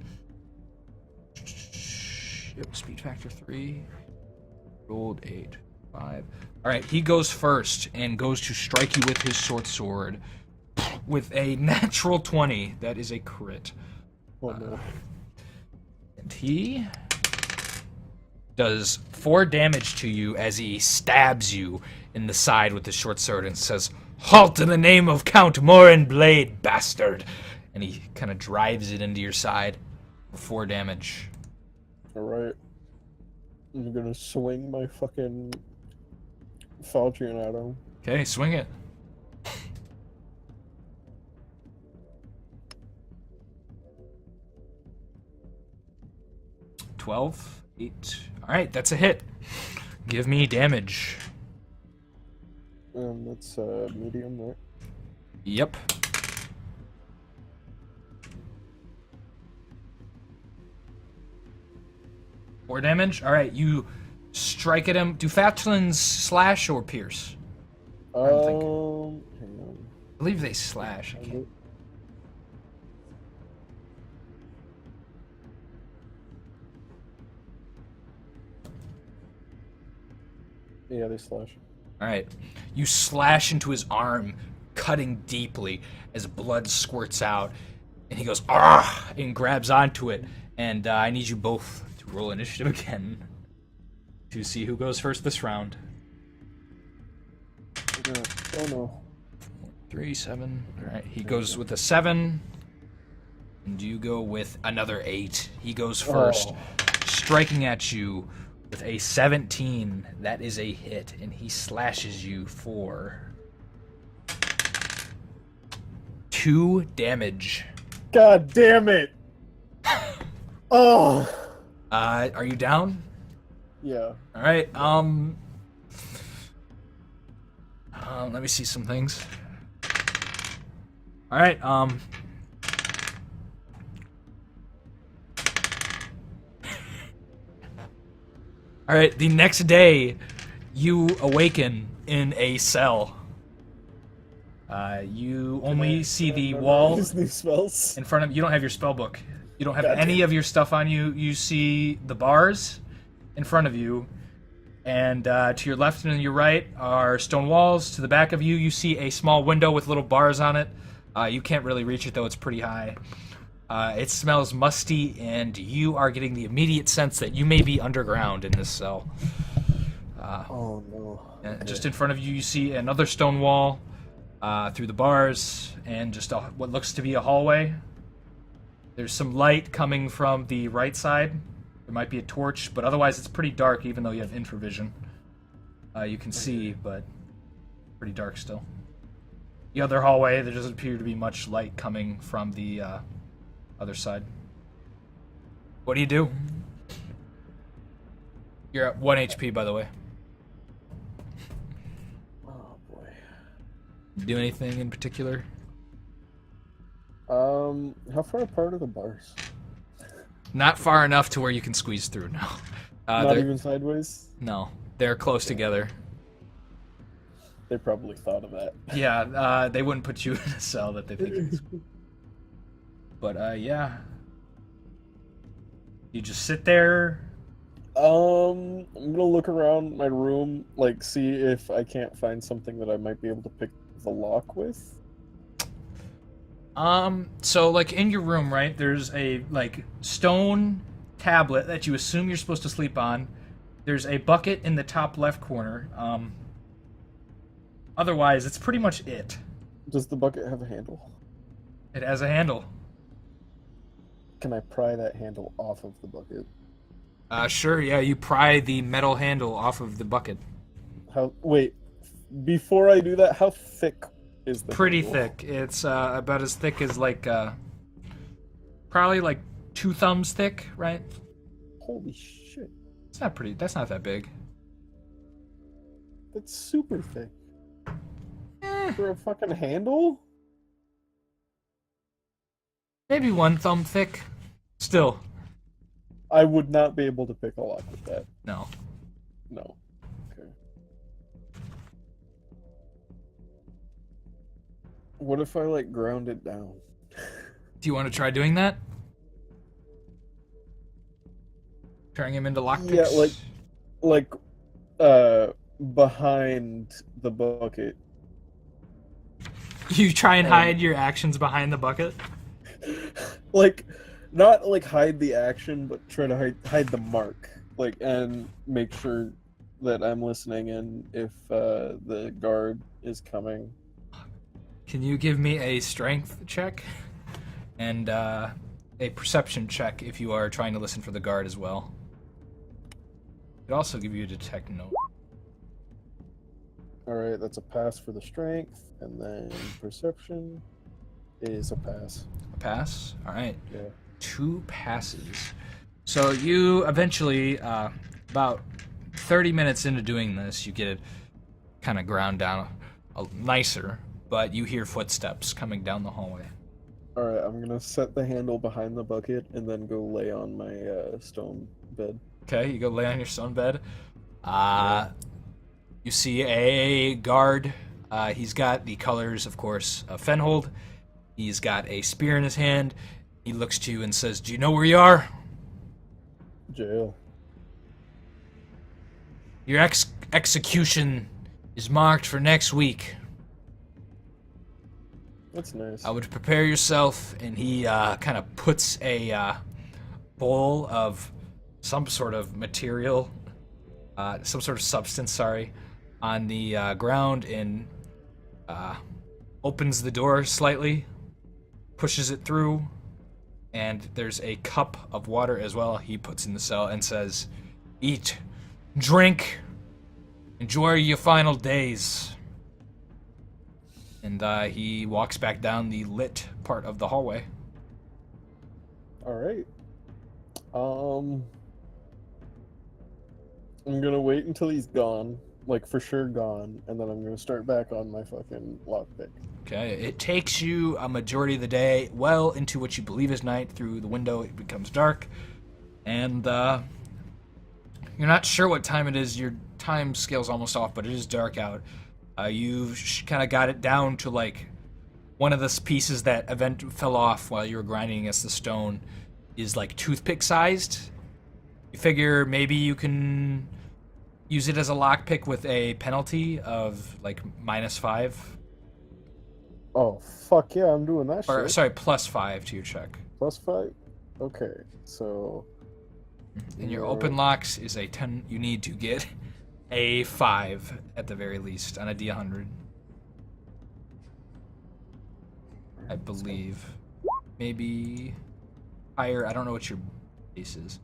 Yep, speed factor 3. Rolled 8. 5. Alright, he goes first and goes to strike you with his short sword. With a natural 20. That is a crit. oh no. And he does 4 damage to you as he stabs you in the side with his short sword and says, Halt in the name of Count Morinblade, bastard! And he kind of drives it into your side for 4 damage. Alright. I'm gonna swing my fucking falchion at him. Okay, swing it. $12, 8. Alright, that's a hit. Give me damage. That's medium, right? Yep. Four damage? Alright, you strike at him. Do Fatulins slash or pierce? Hang on. I believe they slash. I can't. Yeah, they slash. Alright. You slash into his arm, cutting deeply as blood squirts out. And he goes, "Ah!" and grabs onto it. And I need you both to roll initiative again to see who goes first this round. Oh no. 3, 7. Alright, he goes with a 7. And you go with another 8. He goes first, striking at you with a 17. That is a hit, and he slashes you for 2 damage. God damn it! Oh! Are you down? Yeah. Alright, let me see some things. Alright, Alright, the next day, you awaken in a cell. You only see the wall His new spells. in front of you. You don't have your spell book. You don't have any of your stuff on you. You see the bars in front of you, and to your left and your right are stone walls. To the back of you, you see a small window with little bars on it. You can't really reach it, though. It's pretty high. It smells musty, and you are getting the immediate sense that you may be underground in this cell. Oh no. And just in front of you, you see another stone wall through the bars, and just what looks to be a hallway. There's some light coming from the right side. There might be a torch, but otherwise it's pretty dark, even though you have infravision. You can see, but pretty dark still. The other hallway, there doesn't appear to be much light coming from the other side. What do you do? You're at 1 HP, by the way. Oh boy. Do anything in particular? How far apart are the bars? Not far enough to where you can squeeze through, no. Not even sideways? No, they're close together. They probably thought of that. Yeah, they wouldn't put you in a cell that they think is. But, yeah. You just sit there. I'm gonna look around my room, like, see if I can't find something that I might be able to pick the lock with. So, like, in your room, right, there's a, like, stone tablet that you assume you're supposed to sleep on. There's a bucket in the top left corner. Otherwise, it's pretty much it. Does the bucket have a handle? It has a handle. Can I pry that handle off of the bucket? Sure, yeah, you pry the metal handle off of the bucket. Wait, before I do that, how thick is the Pretty handle? thick. It's about as thick as, like, probably like 2 thumbs thick, right? Holy shit. That's not that big. That's super thick. For a fucking handle? Maybe 1 thumb thick. Still. I would not be able to pick a lock with that. No. No. Okay. What if I, like, ground it down? Do you want to try doing that? Turning him into lockpicks? Yeah, behind the bucket. You try and hide your actions behind the bucket? Like, not, like, hide the action, but try to hide the mark. Like, and make sure that I'm listening in if the guard is coming. Can you give me a strength check and a perception check if you are trying to listen for the guard as well? It could also give you a detect note. Alright, that's a pass for the strength, and then perception is a pass. A pass? Alright. Yeah. 2 passes. So you eventually, about 30 minutes into doing this, you get it kind of ground down nicer, but you hear footsteps coming down the hallway. Alright, I'm gonna set the handle behind the bucket and then go lay on my stone bed. Okay, you go lay on your stone bed. You see a guard. He's got the colors, of course, of Fenhold. He's got a spear in his hand. He looks to you and says, "Do you know where you are?" Jail. "Your execution is marked for next week. That's nice. I would prepare yourself." And he kind of puts a bowl of some sort of material, some sort of substance, sorry, on the ground and opens the door slightly, pushes it through, and there's a cup of water as well he puts in the cell and says, "Eat, drink, enjoy your final days." And he walks back down the lit part of the hallway. Alright. I'm gonna wait until he's gone, like for sure gone, and then I'm gonna start back on my fucking lockpick. Okay, it takes you a majority of the day well into what you believe is night. Through the window, it becomes dark, and you're not sure what time it is. Your time scale's almost off, but it is dark out. You've kind of got it down to like one of the pieces that fell off while you were grinding against the stone is like toothpick sized. You figure maybe you can use it as a lockpick with a penalty of like -5. Oh, fuck yeah, I'm doing that Or, shit. sorry, +5 to your check. +5? Okay, so... And your open locks is a 10. You need to get a 5 at the very least on a D100. I believe. Maybe higher. I don't know what your base is.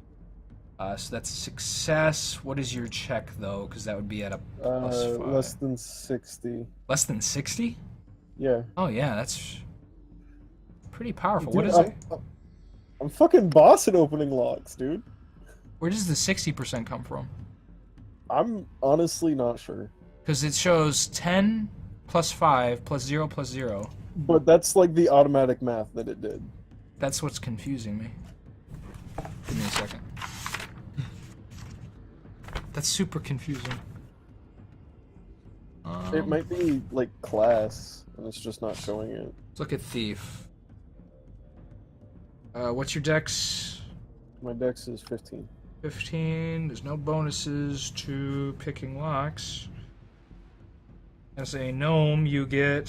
So that's success. What is your check, though? Because that would be at a +5. Less than 60. Less than 60? Yeah. Oh, yeah, that's pretty powerful. Dude, What is it? I'm fucking boss at opening locks, dude. Where does the 60% come from? I'm honestly not sure. Because it shows 10 +5 +0 +0. But that's like the automatic math that it did. That's what's confusing me. Give me a second. That's super confusing. It might be like class, and it's just not showing it. Let's look at Thief. What's your dex? My dex is 15. 15. There's no bonuses to picking locks. As a gnome, you get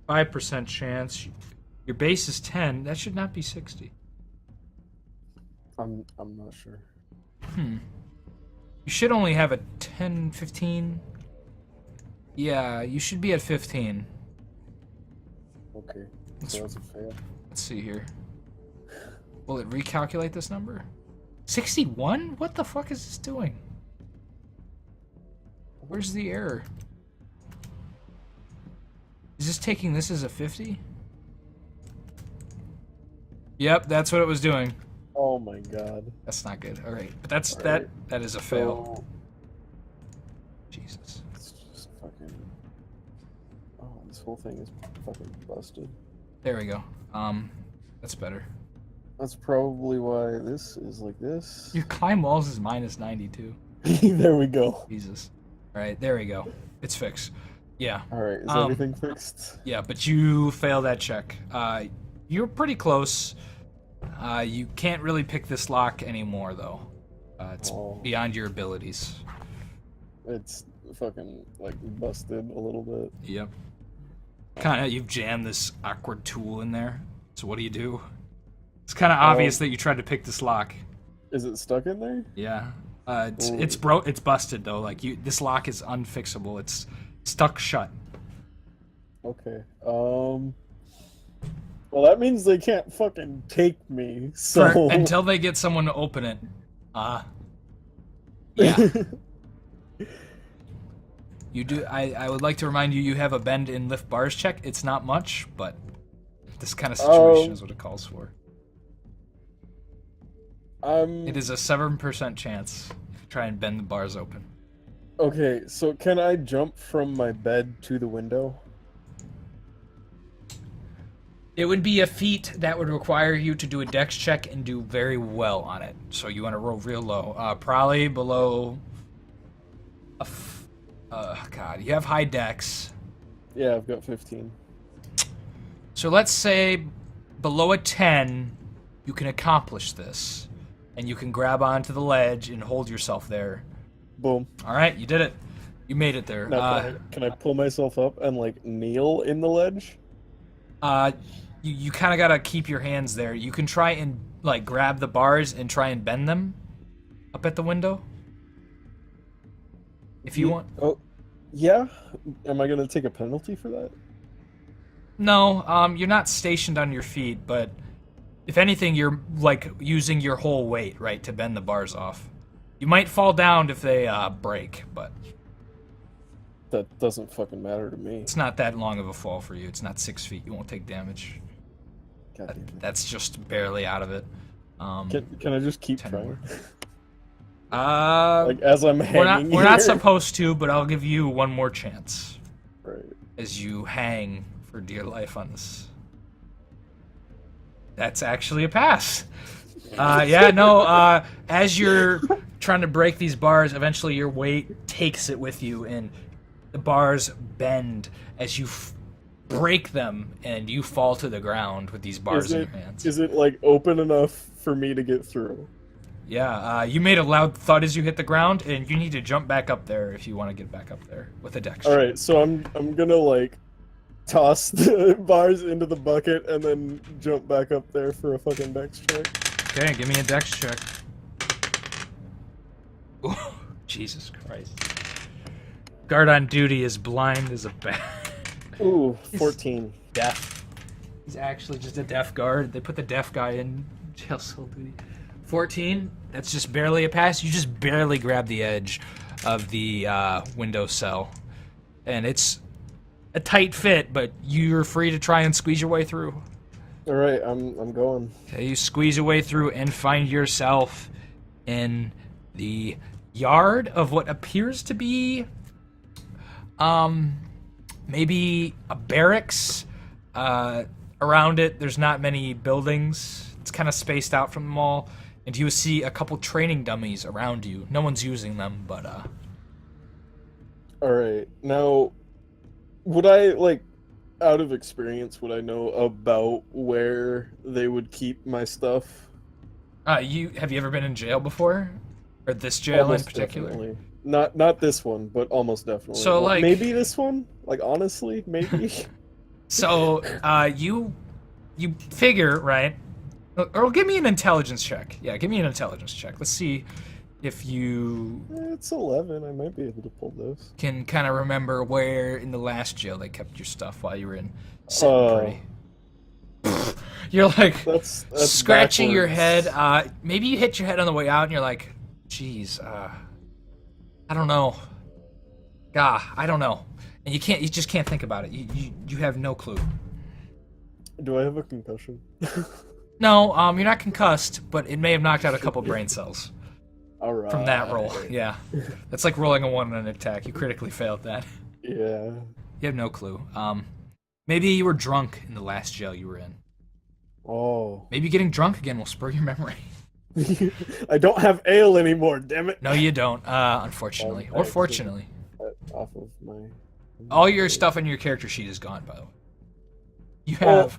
5% chance. Your base is 10. That should not be 60. I'm not sure. You should only have a 10, 15. Yeah, you should be at 15. Okay, so that's a fail. Let's see here. Will it recalculate this number? 61? What the fuck is this doing? Where's the error? Is this taking this as a 50? Yep, that's what it was doing. Oh my god. That's not good. All right, but that's Alright. that is a fail. So, Jesus. it's just fucking... Oh, this whole thing is fucking busted. There we go. That's better. That's probably why this is like this. Your climb walls is -92. There we go. Jesus. All right, there we go. It's fixed. Yeah. Alright, is everything fixed? Yeah, but you fail that check. You're pretty close. You can't really pick this lock anymore, though. It's beyond your abilities. It's fucking, like, busted a little bit. Yep. Kind of, you've jammed this awkward tool in there. So what do? It's kind of obvious that you tried to pick this lock. Is it stuck in there? Yeah. It's broke. It's busted though. Like this lock is unfixable. It's stuck shut. Okay. Well, that means they can't fucking take me. So Until they get someone to open it. Yeah. You do. I would like to remind you, you have a bend in lift bars check. It's not much, but this kind of situation is what it calls for. It is a 7% chance to try and bend the bars open. Okay, so can I jump from my bed to the window? It would be a feat that would require you to do a dex check and do very well on it. So you want to roll real low. Probably below... God, you have high dex. Yeah, I've got 15. So let's say below a 10, you can accomplish this. And you can grab onto the ledge and hold yourself there. Boom. All right, you did it. You made it there. Now, can I pull myself up and, like, kneel in the ledge? You kind of got to keep your hands there. You can try and, like, grab the bars and try and bend them up at the window. If you want. Oh, yeah? Am I going to take a penalty for that? No, you're not stationed on your feet, but if anything, you're, like, using your whole weight, right, to bend the bars off. You might fall down if they break, but... That doesn't fucking matter to me. It's not that long of a fall for you. It's not 6 feet. You won't take damage. That's just barely out of it. Can I just keep trying? Like as I'm hanging we're not supposed to, but I'll give you one more chance. Right. As you hang for dear life on this. That's actually a pass. As you're trying to break these bars, eventually your weight takes it with you, and the bars bend as you break them, and you fall to the ground with these bars in your hands. Is it, like, open enough for me to get through? Yeah, you made a loud thud as you hit the ground, and you need to jump back up there if you want to get back up there with a dex check. Alright, so I'm gonna, like, toss the bars into the bucket and then jump back up there for a fucking dex check. Okay, give me a dex check. Ooh, Jesus Christ. Guard on duty is blind as a bat. Ooh, 14. Deaf. He's actually just a deaf guard. They put the deaf guy in jail cell duty. 14, that's just barely a pass. You just barely grab the edge of the window cell. And it's a tight fit, but you're free to try and squeeze your way through. Alright, I'm going. Okay, you squeeze your way through and find yourself in the yard of what appears to be maybe a barracks. Around it, there's not many buildings. It's kind of spaced out from them all. And you see a couple training dummies around you. No one's using them, but Alright, now, would I, like, out of experience, would I know about where they would keep my stuff? have you ever been in jail before? Or this jail Almost in particular? Definitely. Not this one, but almost definitely. So, well, like... maybe this one? Like, honestly, maybe? So, you figure, right? Or give me an intelligence check. Yeah, give me an intelligence check. Let's see if you... It's 11. I might be able to pull this. Can kind of remember where in the last jail they kept your stuff while you were in Sudbury. You're like that's scratching backwards. your head. Maybe you hit your head on the way out and you're like, geez, I don't know. I don't know. And you just can't think about it. You have no clue. Do I have a concussion? No, you're not concussed, but it may have knocked out a couple brain cells. All right. From that roll, yeah. That's like rolling a 1 on an attack. You critically failed that. Yeah. You have no clue. Maybe you were drunk in the last jail you were in. Oh. Maybe getting drunk again will spur your memory. I don't have ale anymore, damn it. No, you don't, unfortunately. Or fortunately. Off of my... All your stuff on your character sheet is gone, by the way. You have...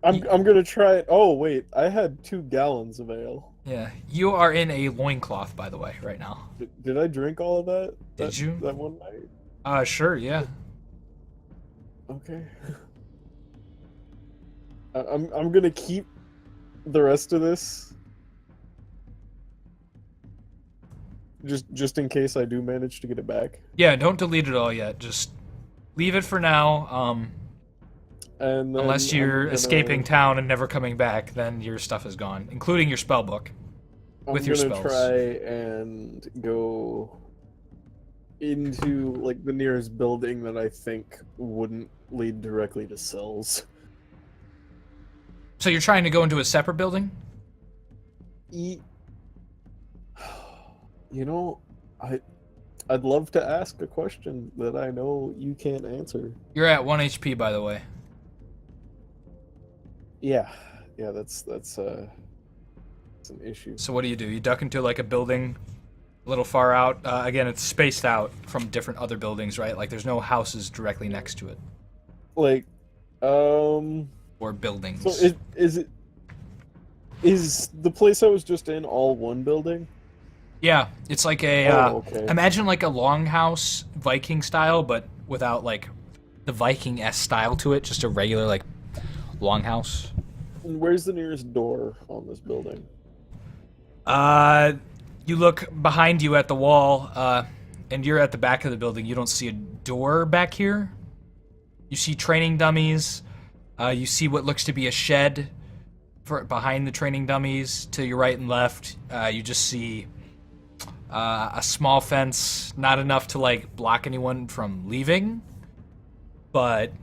I'm gonna try it. Oh, wait. I had 2 gallons of ale. Yeah. You are in a loincloth, by the way, right now. Did I drink all of that? Did you? That one night? Sure, yeah. Okay. I'm gonna keep the rest of this. just in case I do manage to get it back. Yeah, don't delete it all yet. Just leave it for now. And then Unless you're I'm escaping gonna town and never coming back, then your stuff is gone, including your spell book with I'm your gonna spells. try and go into like the nearest building that I think wouldn't lead directly to cells. So you're trying to go into a separate building? E- You know, I'd love to ask a question that I know you can't answer. You're at 1 HP, by the way. Yeah, yeah, that's an issue. So what do? You duck into like a building a little far out. Again, it's spaced out from different other buildings, right? Like there's no houses directly next to it Like, or buildings. so is the place I was just in all one building? Yeah, it's like a Okay. imagine like a longhouse Viking style, but without like the Viking-esque style to it. Just a regular like longhouse. And where's the nearest door on this building? You look behind you at the wall, and you're at the back of the building. You don't see a door back here. You see training dummies. You see what looks to be a shed for behind the training dummies to your right and left. You just see a small fence, not enough to like block anyone from leaving, but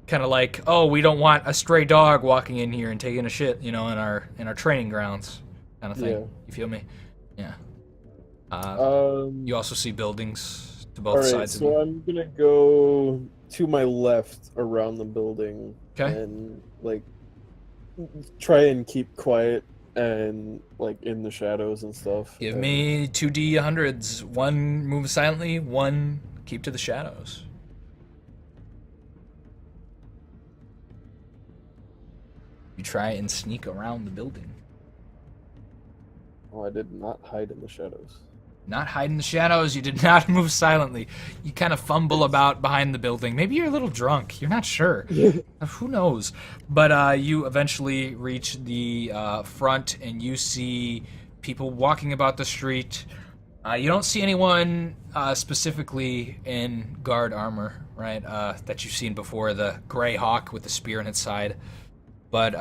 kind of like, oh, we don't want a stray dog walking in here and taking a shit, in our training grounds, kind of thing. Yeah. You feel me? Yeah. You also see buildings to both All right, sides of so you. I'm gonna go to my left around the building Okay. and like try and keep quiet and like in the shadows and stuff. Give And me 2d100s. One move silently, one keep to the shadows. You try and sneak around the building. Oh, I did not hide in the shadows. Not hide in the shadows. You did not move silently. You kind of fumble about behind the building. Maybe you're a little drunk. You're not sure. Who knows? But you eventually reach the front and you see people walking about the street. You don't see anyone specifically in guard armor, right? That you've seen before. The gray hawk with the spear in its side. But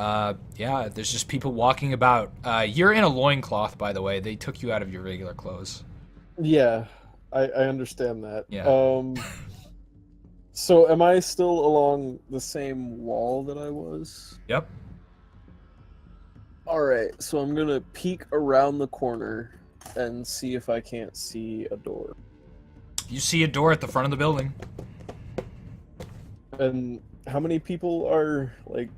yeah, there's just people walking about. You're in a loincloth, by the way. They took you out of your regular clothes. Yeah, I understand that. Yeah. So am I still along the same wall that I was? Yep. All right, so I'm gonna peek around the corner and see if I can't see a door. You see a door at the front of the building. And how many people are like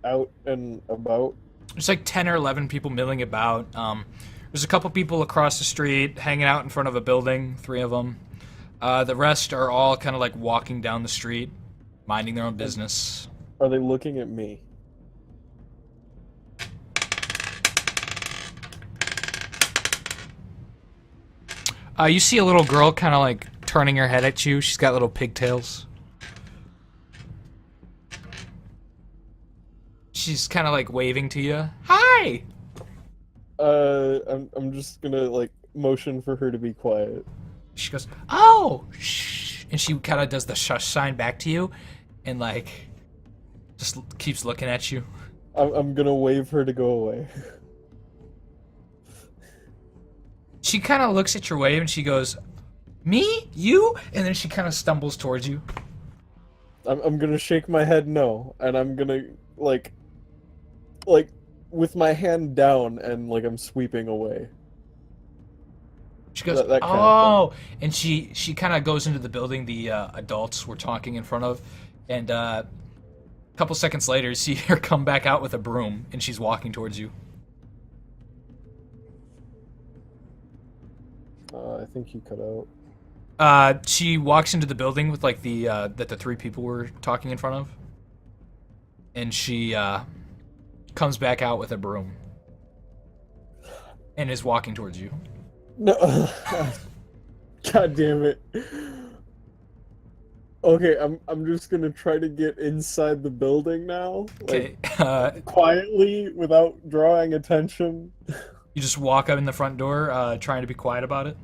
out and about? There's like 10 or 11 people milling about. There's a couple people across the street hanging out in front of a building, 3 of them. The rest are all kind of like walking down the street, minding their own business. Are they looking at me? You see a little girl kind of like turning her head at you. She's got little pigtails. She's kind of like waving to you. Hi! I'm just gonna like motion for her to be quiet. She goes, oh, shh. And she kind of does the shush sign back to you and like just keeps looking at you. I'm gonna wave her to go away. She kind of looks at your wave and she goes, me? You? And then she kind of stumbles towards you. I'm gonna shake my head no, and I'm gonna like with my hand down and like I'm sweeping away. She goes, That kind of oh, and she kind of goes into the building the adults were talking in front of, and a couple seconds later, you see her come back out with a broom, and she's walking towards you. I think you cut out. She walks into the building with like the that the 3 people were talking in front of, and she comes back out with a broom, and is walking towards you. No. God damn it. Okay, I'm just gonna try to get inside the building now. Okay, Like, quietly without drawing attention. you just walk up in the front door, trying to be quiet about it.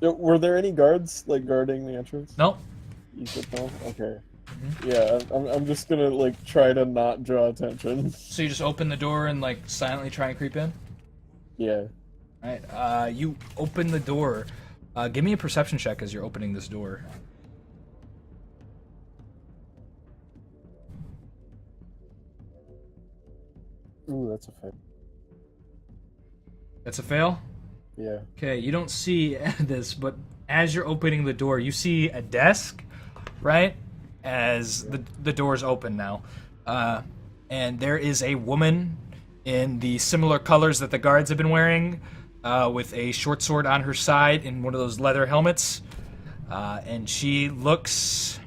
Were there any guards like guarding the entrance? Nope. You said no. Okay. Mhm. Yeah, I'm just gonna like try to not draw attention. So you just open the door and like silently try and creep in. Yeah. All right. You open the door. Give me a perception check as you're opening this door. Ooh, that's a fair. That's a fail. Yeah. Okay, you don't see this, but as you're opening the door, you see a desk, right? As the door's open now. And there is a woman in the similar colors that the guards have been wearing, with a short sword on her side in one of those leather helmets. And she looks...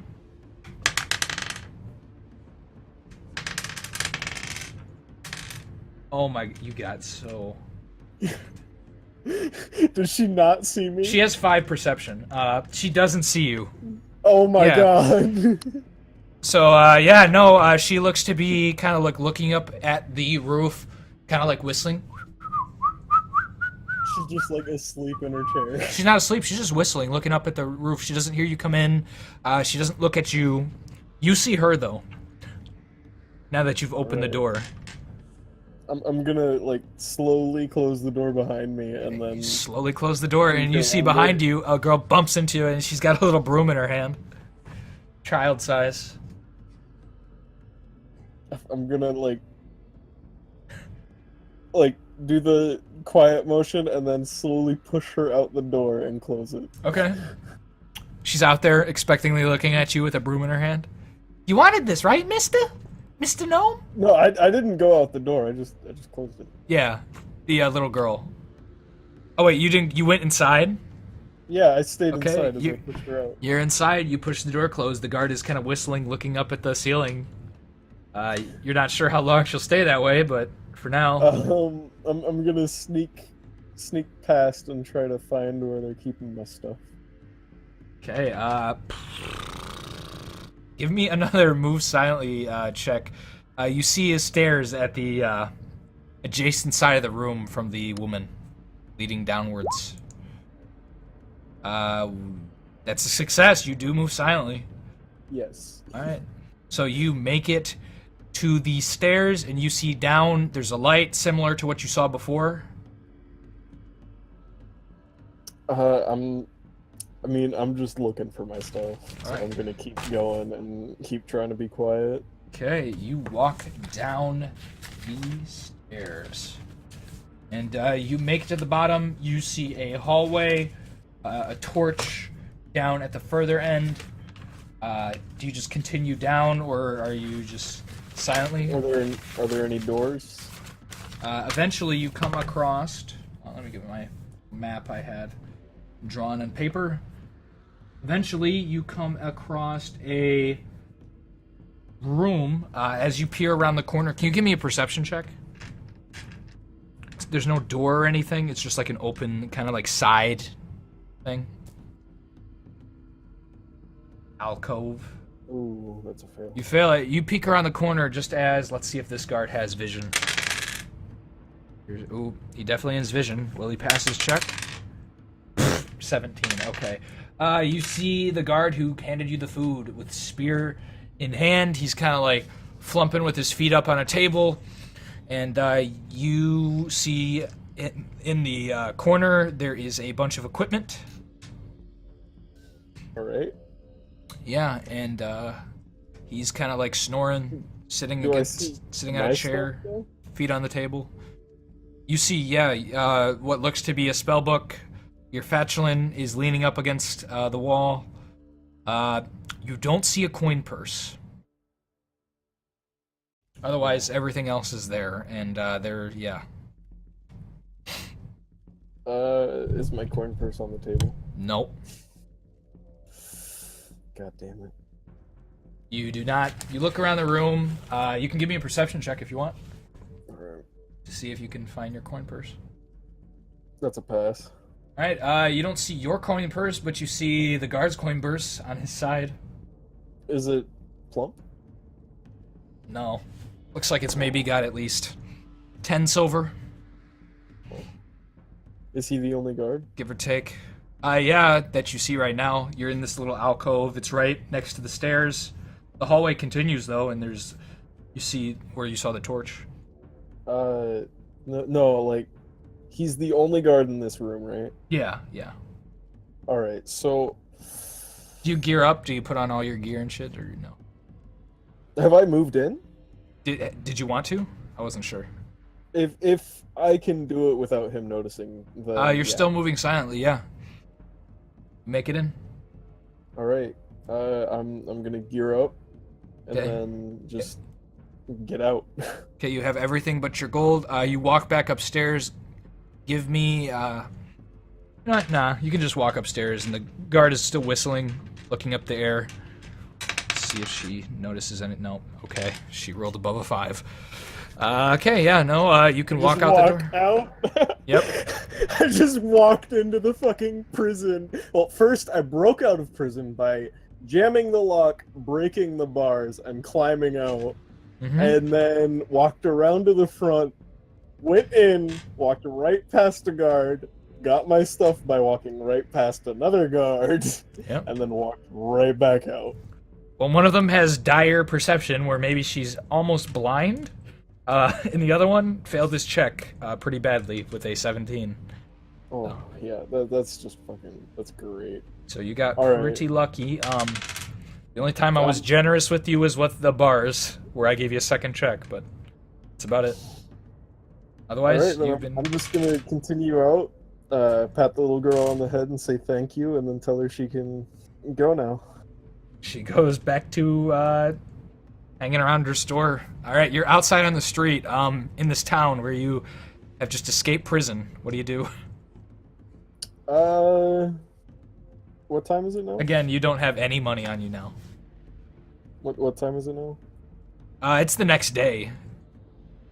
Oh my, you got so... Does she not see me? She has 5 perception. She doesn't see you. Oh my Yeah. god. So, yeah, no, she looks to be kind of like looking up at the roof, kind of like whistling. She's just like asleep in her chair. She's not asleep, she's just whistling, looking up at the roof. She doesn't hear you come in. She doesn't look at you. You see her, though, now that you've opened the door. I'm gonna like slowly close the door behind me and then You slowly close the door, and you Okay, see I'm behind good. you a girl bumps into you, and she's got a little broom in her hand. Child size. I'm gonna like do the quiet motion and then slowly push her out the door and close it. Okay. She's out there expectingly looking at you with a broom in her hand. You wanted this, right, mister? Mr. Gnome? No, I didn't go out the door. I just closed it. Yeah, the little girl. Oh wait, you didn't? You went inside? Yeah, I stayed Okay, inside as I you- pushed her out. You're inside. You push the door closed. The guard is kind of whistling, looking up at the ceiling. You're not sure how long she'll stay that way, but for now, I'm gonna sneak past and try to find where they're keeping my stuff. okay. Give me another move silently check. You see his stairs at the adjacent side of the room from the woman, leading downwards. That's a success. You do move silently. Yes. All right. So you make it to the stairs, and you see down. There's a light similar to what you saw before. I'm just looking for my stuff. So Alright. I'm gonna keep going and keep trying to be quiet. Okay, you walk down the stairs, and you make it to the bottom. You see a hallway, a torch down at the further end. Do you just continue down, or are you just silently? Are there any doors? Eventually, you come across. Let me get my map I had drawn on paper. Eventually, you come across a room as you peer around the corner. Can you give me a perception check? There's no door or anything. It's just like an open, kind of like side thing. Alcove. Ooh, that's a fail. You fail it. You peek around the corner just as. Let's see if this guard has vision. Ooh, he definitely has vision. Will he pass his check? 17. Okay. You see the guard who handed you the food with spear in hand. He's kind of like flumping with his feet up on a table. And you see in the corner there is a bunch of equipment. All right. Yeah, and he's kind of like snoring, sitting Do I see sitting on my a chair, stuff, though? feet on the table. You see, yeah, what looks to be a spell book. Your Fatchelin is leaning up against the wall. You don't see a coin purse. Otherwise, everything else is there, and yeah. Is my coin purse on the table? Nope. God damn it. You do not. You look around the room. You can give me a perception check if you want Alright. to see if you can find your coin purse. That's a pass. All right. You don't see your coin purse, but you see the guard's coin purse on his side. Is it plump? No. Looks like it's maybe got at least 10 silver, Is he the only guard? give or take. Yeah, that you see right now. You're in this little alcove. It's right next to the stairs. The hallway continues though, and there's you see where you saw the torch. No, no, like he's the only guard in this room, right? Yeah, yeah. All right. So, Do you gear up? Do you put on all your gear and shit, or no? have I moved in? Did you want to? I wasn't sure. If I can do it without him noticing, then You're yeah. still moving silently. Yeah. Make it in. All right. I'm gonna gear up and Okay. then just get out. Okay, you have everything but your gold. You walk back upstairs. Give me. Nah. You can just walk upstairs, and the guard is still whistling, looking up the air. See if she notices any. No. Okay, she rolled above a 5. Okay, yeah, no. You can walk out the door. Out. Yep. I just walked into the fucking prison. Well, first I broke out of prison by jamming the lock, breaking the bars, and climbing out. Mm-hmm. And then walked around to the front, went in, walked right past a guard, got my stuff by walking right past another guard, Yep. and then walked right back out. Well, one of them has dire perception, where maybe she's almost blind. And the other one failed his check pretty badly with a 17. Oh, yeah, that's just fucking, that's great. So you got All right. pretty lucky. The only time I was generous with you was with the bars, where I gave you a second check, but that's about it. Otherwise, All right, you've then been... I'm just gonna continue out, pat the little girl on the head and say thank you, and then tell her she can go now. She goes back to hanging around her store. All right, you're outside on the street in this town where you have just escaped prison. What do you do? What time is it now? Again, you don't have any money on you now. What time is it now? It's the next day.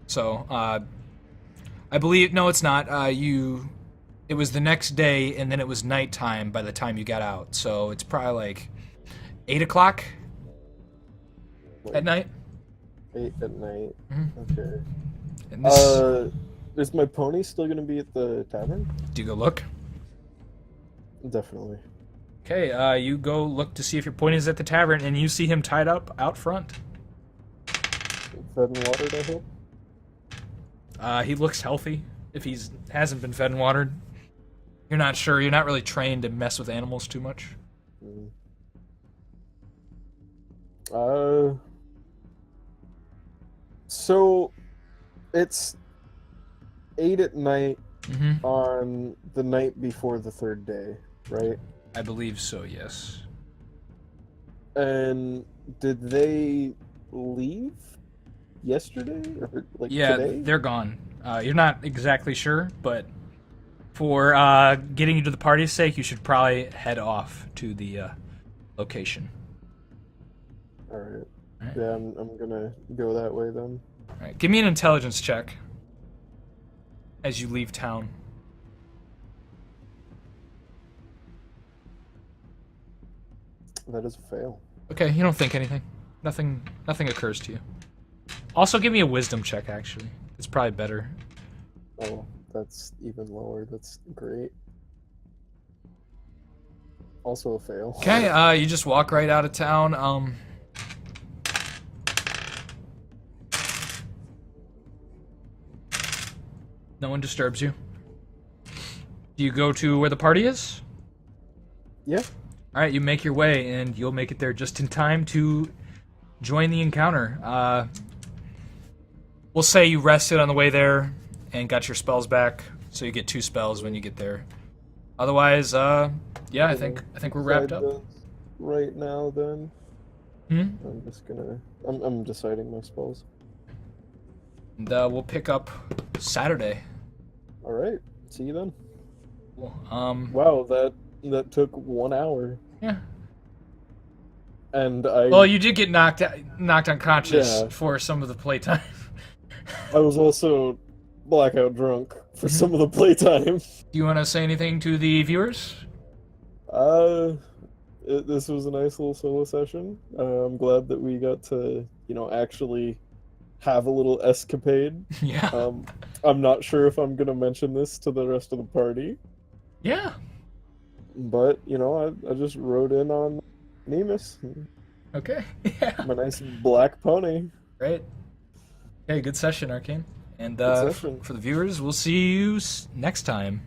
So, I believe... No, it's not. It was the next day, and then it was nighttime by the time you got out. So it's probably like 8 o'clock at night. 8 at night. Mhm. Okay. And this, Is my pony still gonna be at the tavern? do you go look? Definitely. Okay, you go look to see if your point is at the tavern, and you see him tied up out front. Fed and watered, I hope. He looks healthy. If he's hasn't been fed and watered, you're not sure. You're not really trained to mess with animals too much. So it's 8 at night Mm-hmm. on the night before the third day, right? I believe so. Yes. And did they leave yesterday or like Yeah, today? they're gone. You're not exactly sure, but for getting you to the party's sake, you should probably head off to the location. All right. Alright. Yeah, I'm gonna go that way then. All right, give me an intelligence check as you leave town. That is a fail. Okay, you don't think anything. Nothing occurs to you. Also, give me a wisdom check. Actually, it's probably better. Oh, that's even lower. That's great. Also a fail. Okay, you just walk right out of town. No one disturbs you. Do you go to where the party is? Yeah. All right, you make your way, and you'll make it there just in time to join the encounter. We'll say you rested on the way there and got your spells back, so you get 2 spells when you get there. Otherwise, yeah, I think we're wrapped up. Right now, then. Hmm? I'm deciding my spells. And we'll pick up Saturday. All right. See you then. Cool. Wow, that took 1 hour, Yeah. and Well, you did get knocked unconscious Yeah. for some of the playtime. I was also blackout drunk for some of the playtime. Do you want to say anything to the viewers? This was a nice little solo session. I'm glad that we got to, actually have a little escapade. Yeah. I'm not sure if I'm gonna mention this to the rest of the party. Yeah. But I just rode in on Nemus, Okay. Yeah. my nice black pony. Great. Okay, good session, Arcane. And Good session. for the viewers, we'll see you next time.